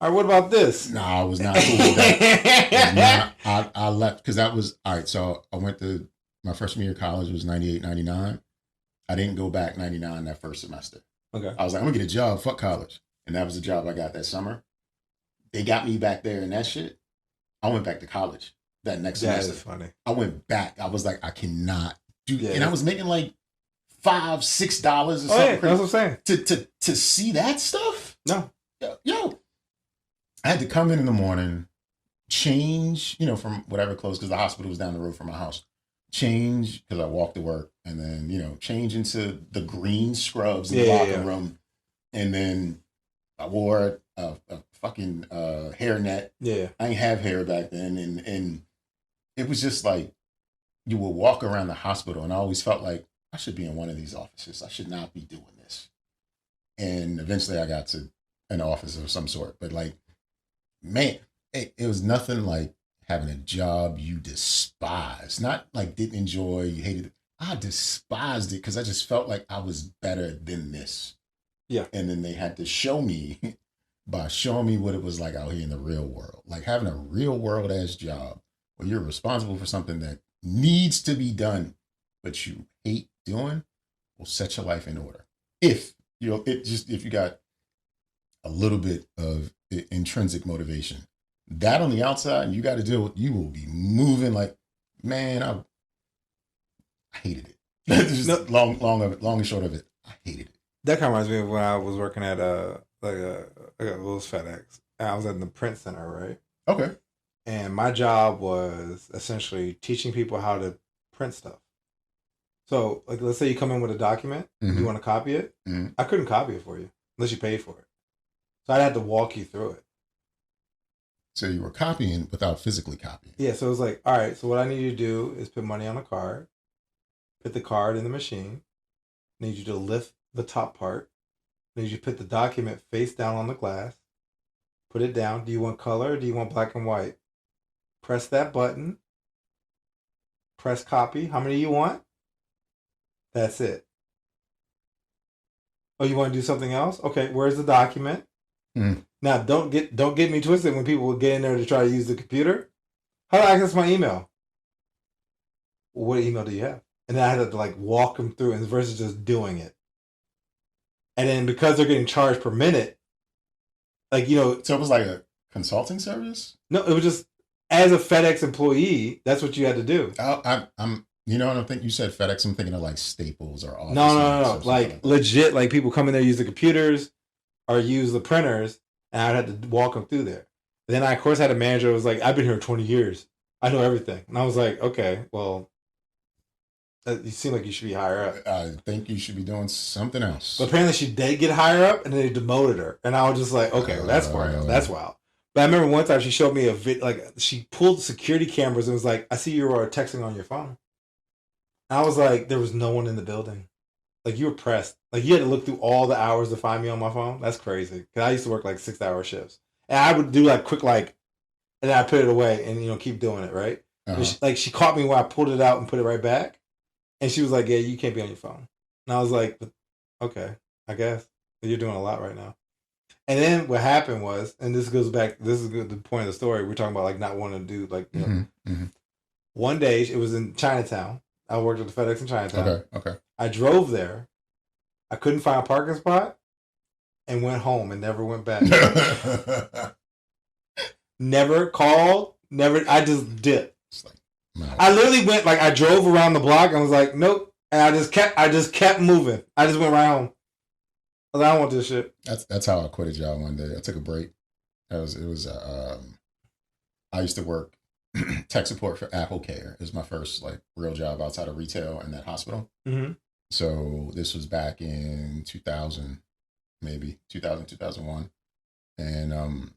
All right, what about this? No, I was not cool with that. I left because that was, all right, so I went to, my freshman year of college was 98, 99. I didn't go back 99 that first semester. Okay. I was like, I'm going to get a job, fuck college. And that was the job I got that summer. They got me back there and that shit. I went back to college that next semester. That is funny. I went back. I was like, I cannot do that. And I was making like $5, $6 or something. Yeah, that's what I'm saying. To see that stuff? No. Yo. I had to come in the morning, change, from whatever clothes, because the hospital was down the road from my house. change because I walked to work, and then change into the green scrubs in the Yeah, locker yeah. room, and then I wore a fucking hairnet. Yeah. I didn't have hair back then, and it was just like you would walk around the hospital, and I always felt like I should be in one of these offices. I should not be doing this. And eventually, I got to an office of some sort, but like, man, it was nothing like having a job you despise, not like didn't enjoy, you hated it. I despised it because I just felt like I was better than this. Yeah. And then they had to show me by showing me what it was like out here in the real world, like having a real world ass job where you're responsible for something that needs to be done, but you hate doing, will set your life in order. If you got a little bit of intrinsic motivation. That on the outside, and you got to deal with, you will be moving like, man, I hated it. Just long and short of it, I hated it. That kind of reminds me of when I was working at like a Louis FedEx. And I was at the print center, right? Okay. And my job was essentially teaching people how to print stuff. So, like, let's say you come in with a document, you want to copy it. I couldn't copy it for you unless you paid for it. So I'd have to walk you through it. So you were copying without physically copying. Yeah, so it was like, all right, so what I need you to do is put money on a card, put the card in the machine, I need you to lift the top part, I need you to put the document face down on the glass, put it down. Do you want color or do you want black and white? Press that button, press copy. How many you want? That's it. Oh, you want to do something else? Okay, where's the document? Now, don't get me twisted when people get in there to try to use the computer. How do I access my email? Well, what email do you have? And then I had to like walk them through, and versus just doing it. And then because they're getting charged per minute, like So it was like a consulting service. No, it was just as a FedEx employee. That's what you had to do. I'm. I don't think you said FedEx. I'm thinking of like Staples or Office. No. Like legit, like people come in there, use the computers or use the printers, and I'd have to walk them through there. And then I, of course, had a manager who was like, I've been here 20 years. I know everything. And I was like, okay, well, you seem like you should be higher up. I think you should be doing something else. But apparently she did get higher up, and then they demoted her. And I was just like, okay, well, that's wild. That's wild. But I remember one time she showed me a video, like she pulled security cameras and was like, I see you were texting on your phone. And I was like, there was no one in the building. Like, you were pressed. Like, you had to look through all the hours to find me on my phone. That's crazy. Because I used to work, like, 6-hour shifts. And I would do, like, quick, like, and then I put it away and, keep doing it, right? She caught me when I pulled it out and put it right back. And she was like, yeah, you can't be on your phone. And I was like, okay, I guess. You're doing a lot right now. And then what happened was, and this goes back, this is the point of the story. We're talking about, like, not wanting to do, like, One day, it was in Chinatown. I worked at the FedEx in Chinatown. Okay. I drove there. I couldn't find a parking spot and went home and never went back. Never called. Never. I just dipped. I literally went, like, I drove around the block and was like, nope. And I just kept moving. I just went right home. I was like, I don't want this shit. That's how I quit a job one day. I took a break. I used to work tech support for Apple Care. It was my first like real job outside of retail in that hospital. So this was back in 2000, maybe 2001. And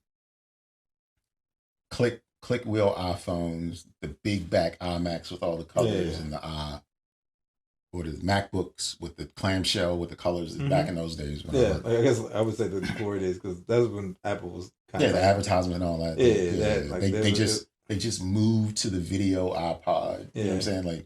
click wheel iPhones, the big back iMacs with all the colors and the MacBooks with the clamshell with the colors back in those days. I guess I would say the glory days because that was when Apple was kind of the advertisement and all that. They just moved to the video iPod. You know what I'm saying? Like,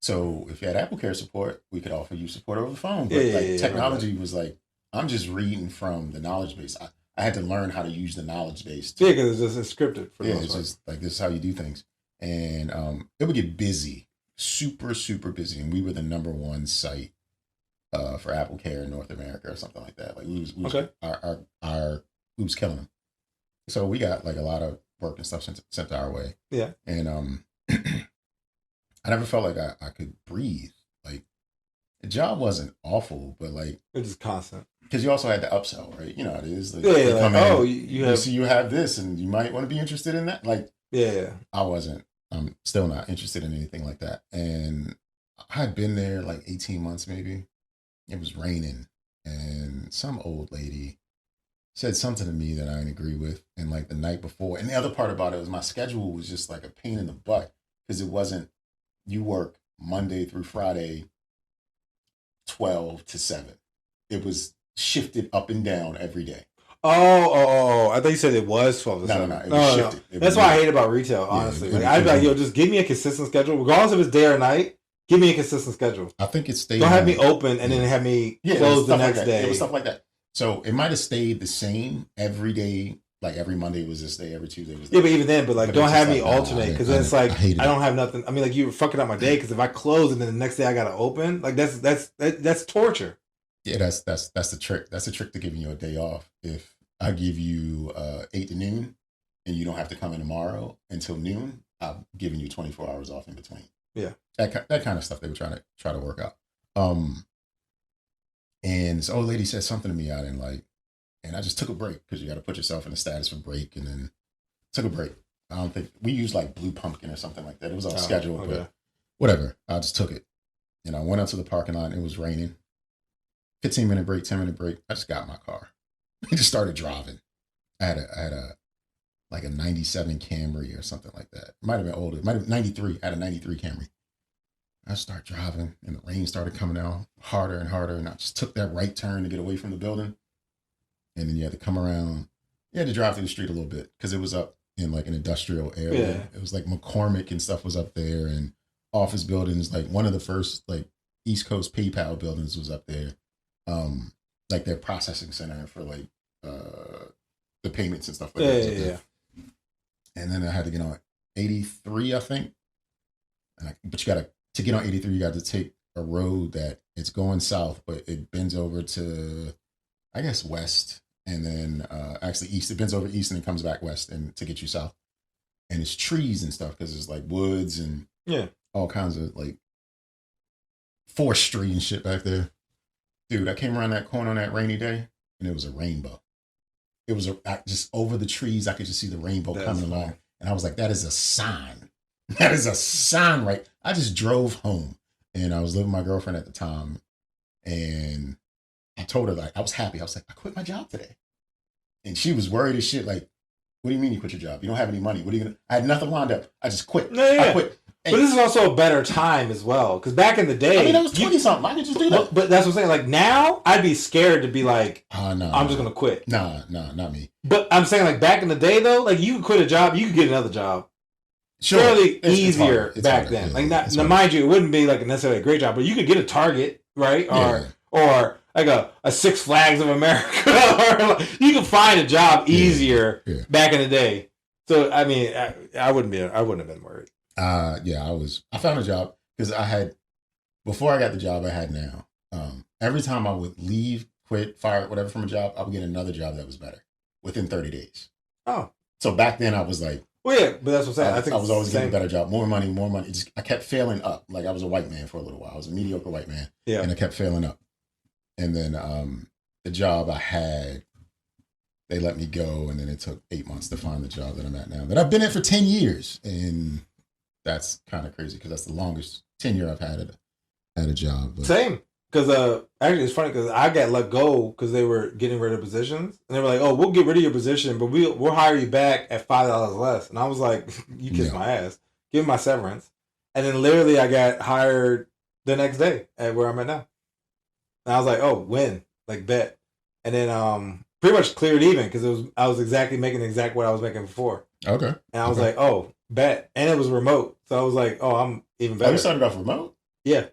so if you had Apple Care support, we could offer you support over the phone. But technology was like, I'm just reading from the knowledge base. I had to learn how to use the knowledge base. Yeah, because it's scripted for the most it's part. just like, this is how you do things. And it would get busy, super, super busy. And we were the number one site for Apple Care in North America or something like that. Like we was killing them. So we got like a lot of work and stuff sent our way. Yeah. And I never felt like I could breathe. Like, the job wasn't awful, but like, it's just constant. Because you also had the upsell, right? You know how it is. Like, you have. You see, you have this, and you might want to be interested in that. Like, I wasn't I'm still not interested in anything like that. And I had been there like 18 months maybe. It was raining, and some old lady said something to me that I didn't agree with. And like the night before, and the other part about it was my schedule was just like a pain in the butt because it wasn't, you work Monday through Friday, 12 to 7. It was shifted up and down every day. Oh! I thought you said it was 12 to 7. No. It was shifted. It That's was why I hate about retail, honestly. Like, I'd be like, yo, just give me a consistent schedule. Regardless if it's day or night, give me a consistent schedule. I think it stayed. Don't have me open and then have me close the next day. It was stuff like that. So it might have stayed the same every day. Like every Monday was this day, every Tuesday was that. Yeah, but even then, but don't have me like, alternate because then it's like I don't have nothing. I mean, like you were fucking up my day because if I close and then the next day I gotta open, like that's torture. Yeah, that's the trick. That's the trick to giving you a day off. If I give you 8 to noon and you don't have to come in tomorrow until noon, I've given you 24 hours off in between. Yeah, that kind of stuff they were trying to work out. And this old lady said something to me I didn't like, and I just took a break because you got to put yourself in the status for break, and then took a break. I don't think we used like Blue Pumpkin or something like that. It was on schedule, okay. But whatever. I just took it, and I went out to the parking lot. And it was raining. 15-minute break, 10-minute break. I just got in my car. I just started driving. I had a like a 97 Camry or something like that. It might have been older. It might have been 93. I had a 93 Camry. I started driving and the rain started coming down harder and harder. And I just took that right turn to get away from the building. And then you had to come around. You had to drive through the street a little bit because it was up in like an industrial area. Yeah. It was like McCormick and stuff was up there, and office buildings. Like one of the first like East Coast PayPal buildings was up there. Like their processing center for like the payments and stuff like that. Yeah. And then I had to get on 83, I think. But you to get on 83, you got to take a road that it's going south, but it bends over to, I guess, west, and then actually east. It bends over east and then comes back west and to get you south. And it's trees and stuff because it's like woods and all kinds of like forestry and shit back there. Dude, I came around that corner on that rainy day and it was a rainbow. It was just over the trees. I could just see the rainbow coming along. And I was like, that is a sign. That is a sign, right? I just drove home and I was living with my girlfriend at the time. And I told her, like, I was happy. I was like, I quit my job today. And she was worried as shit. Like, what do you mean you quit your job? You don't have any money. What are you going to? I had nothing lined up. I just quit. I quit. But this is also a better time as well. Because back in the day. I mean, I was 20-something. I could just do that. But that's what I'm saying. Like, now, I'd be scared to be like, no, I'm just going to quit. Nah, not me. But I'm saying, like, back in the day, though, like, you could quit a job, you could get another job. Sure. Fairly easier back harder. then. Yeah, like, now, mind you, it wouldn't be, like, necessarily a great job, but you could get a Target, right? Or like a Six Flags of America. Or like, you could find a job easier back in the day. So, I mean, I wouldn't have been worried. I found a job because before I got the job I had now, every time I would leave, quit, fire, whatever from a job, I would get another job that was better within 30 days. Oh. So back then I was like, well, yeah, but that's what I'm saying. I think I was always getting a better job, more money. I kept failing up. Like I was a white man for a little while. I was a mediocre white man. Yeah. And I kept failing up. And then the job I had, they let me go. And then it took 8 months to find the job that I'm at now. That I've been in for 10 years. And that's kind of crazy because that's the longest tenure I've had at a job. But. Same. Because actually it's funny because I got let go because they were getting rid of positions. And they were like, oh, we'll get rid of your position, but we'll hire you back at $5 less. And I was like, you kiss my ass. Give me my severance. And then literally I got hired the next day at where I'm at now. And I was like, oh, when? Like, bet. And then pretty much cleared even because I was exactly making what I was making before. Okay. And I was like, oh, bet. And it was remote. So I was like, oh, I'm even better. Oh, you started off remote? Yeah.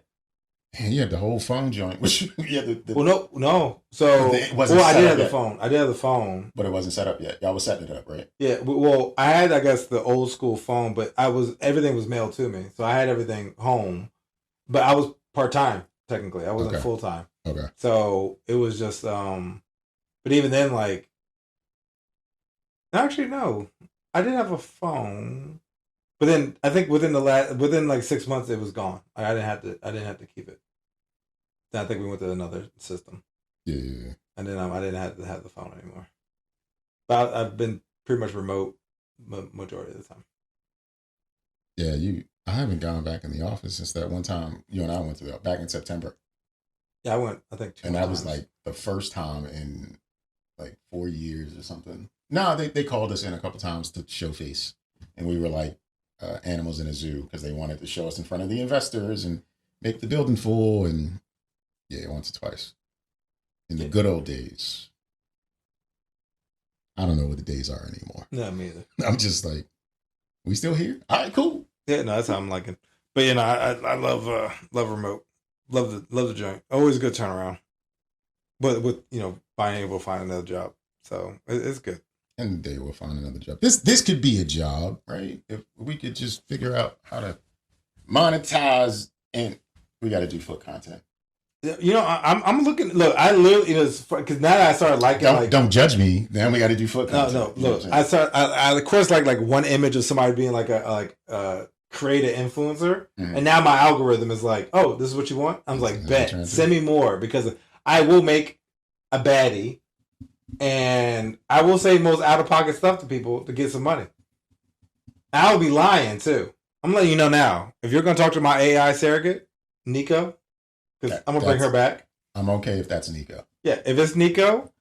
And you had the whole phone joint. Well, no. So, I did have the phone. I did have the phone. But it wasn't set up yet. Y'all was setting it up, right? Yeah. Well, I had, I guess, the old school phone, but everything was mailed to me. So I had everything home. But I was part-time, technically. I wasn't full-time. Okay. So it was just, but even then, like, actually, no. I did have a phone. But then I think within like 6 months it was gone. I didn't have to keep it. Then I think we went to another system. Yeah. And then I didn't have to have the phone anymore. But I've been pretty much remote majority of the time. Yeah, I haven't gone back in the office since that one time you and I went to back in September. Yeah, I went, I think, two And that was times. like the first time in like 4 years or something. No, they called us in a couple times to show face. And we were like animals in a zoo because they wanted to show us in front of the investors and make the building full. And yeah, once or twice. In the good old days. I don't know what the days are anymore. No, me either. I'm just like, we still here? All right, cool. Yeah, no, that's how I'm liking. But you know, I love remote. Love the joint. Always a good turnaround. But with, you know, being able to find another job. So it's good. And they will find another job. This could be a job, right? If we could just figure out how to monetize, and we got to do foot content. You know, I'm looking. Look, I literally, because now that I started liking, don't judge me. Then we got to do foot content. No. Look, I of course like one image of somebody being like a creator influencer, and now my algorithm is like, oh, this is what you want. I'm like, bet, send me more, because I will make a baddie, and I will say most out of pocket stuff to people to get some money. I'll be lying too. I'm letting you know now. If you're gonna talk to my AI surrogate, Nico. Because I'm going to bring her back. I'm okay if that's Nico. Yeah, if it's Nico,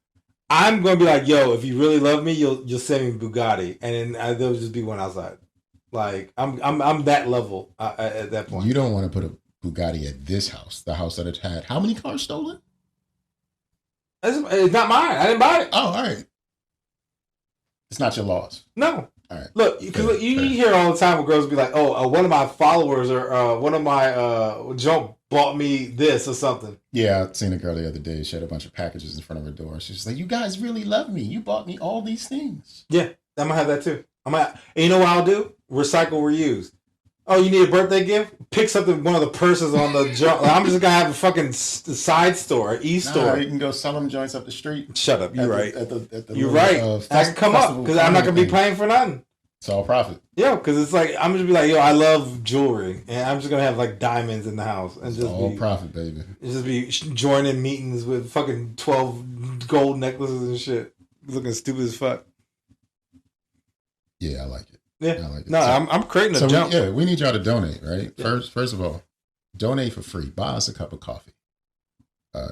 I'm going to be like, yo, if you really love me, you'll send me Bugatti. And then there'll just be one outside. Like, I'm that level at that point. You don't want to put a Bugatti at this house, the house that it had. How many cars stolen? It's not mine. I didn't buy it. Oh, all right. It's not your loss. No. All right. Look, because you hear all the time where girls be like, oh, one of my followers or one of my junk bought me this or something. Yeah, I seen a girl the other day. She had a bunch of packages in front of her door. She's like, you guys really love me. You bought me all these things. Yeah, I'm going to have that too. And you know what I'll do? Recycle, reuse. Oh, you need a birthday gift? Pick something, one of the purses on the junk. I'm just going to have a fucking side store, e-store. You can go sell them joints up the street. Shut up. You're right. You're little, right. I can come up because I'm not going to be paying for nothing. It's all profit. Yeah, because it's like, I'm just be like, yo, I love jewelry. And I'm just going to have like diamonds in the house. And just all profit, baby. Just be joining meetings with fucking 12 gold necklaces and shit. Looking stupid as fuck. Yeah, I like it. Yeah. I like it. No, I'm creating a jump. We need y'all to donate, right? Yeah. First of all, donate for free. Buy us a cup of coffee.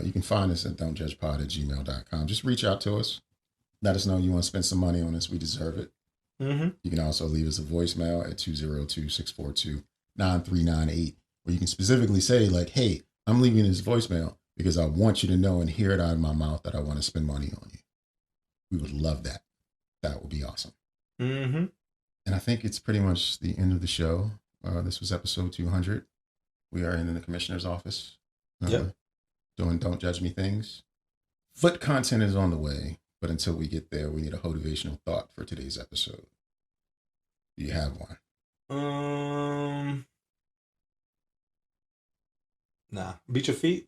You can find us at don'tjudgepod@gmail.com. Just reach out to us. Let us know you want to spend some money on us. We deserve it. Mm-hmm. You can also leave us a voicemail at 202-642-9398, where you can specifically say, like, hey, I'm leaving this voicemail because I want you to know and hear it out of my mouth that I want to spend money on you. We would love that. That would be awesome. Mm-hmm. And I think it's pretty much the end of the show. This was episode 200. We are in the commissioner's office. Doing Don't Judge Me things. Foot content is on the way. But until we get there, we need a motivational thought for today's episode. Do you have one? Nah. Beat your feet?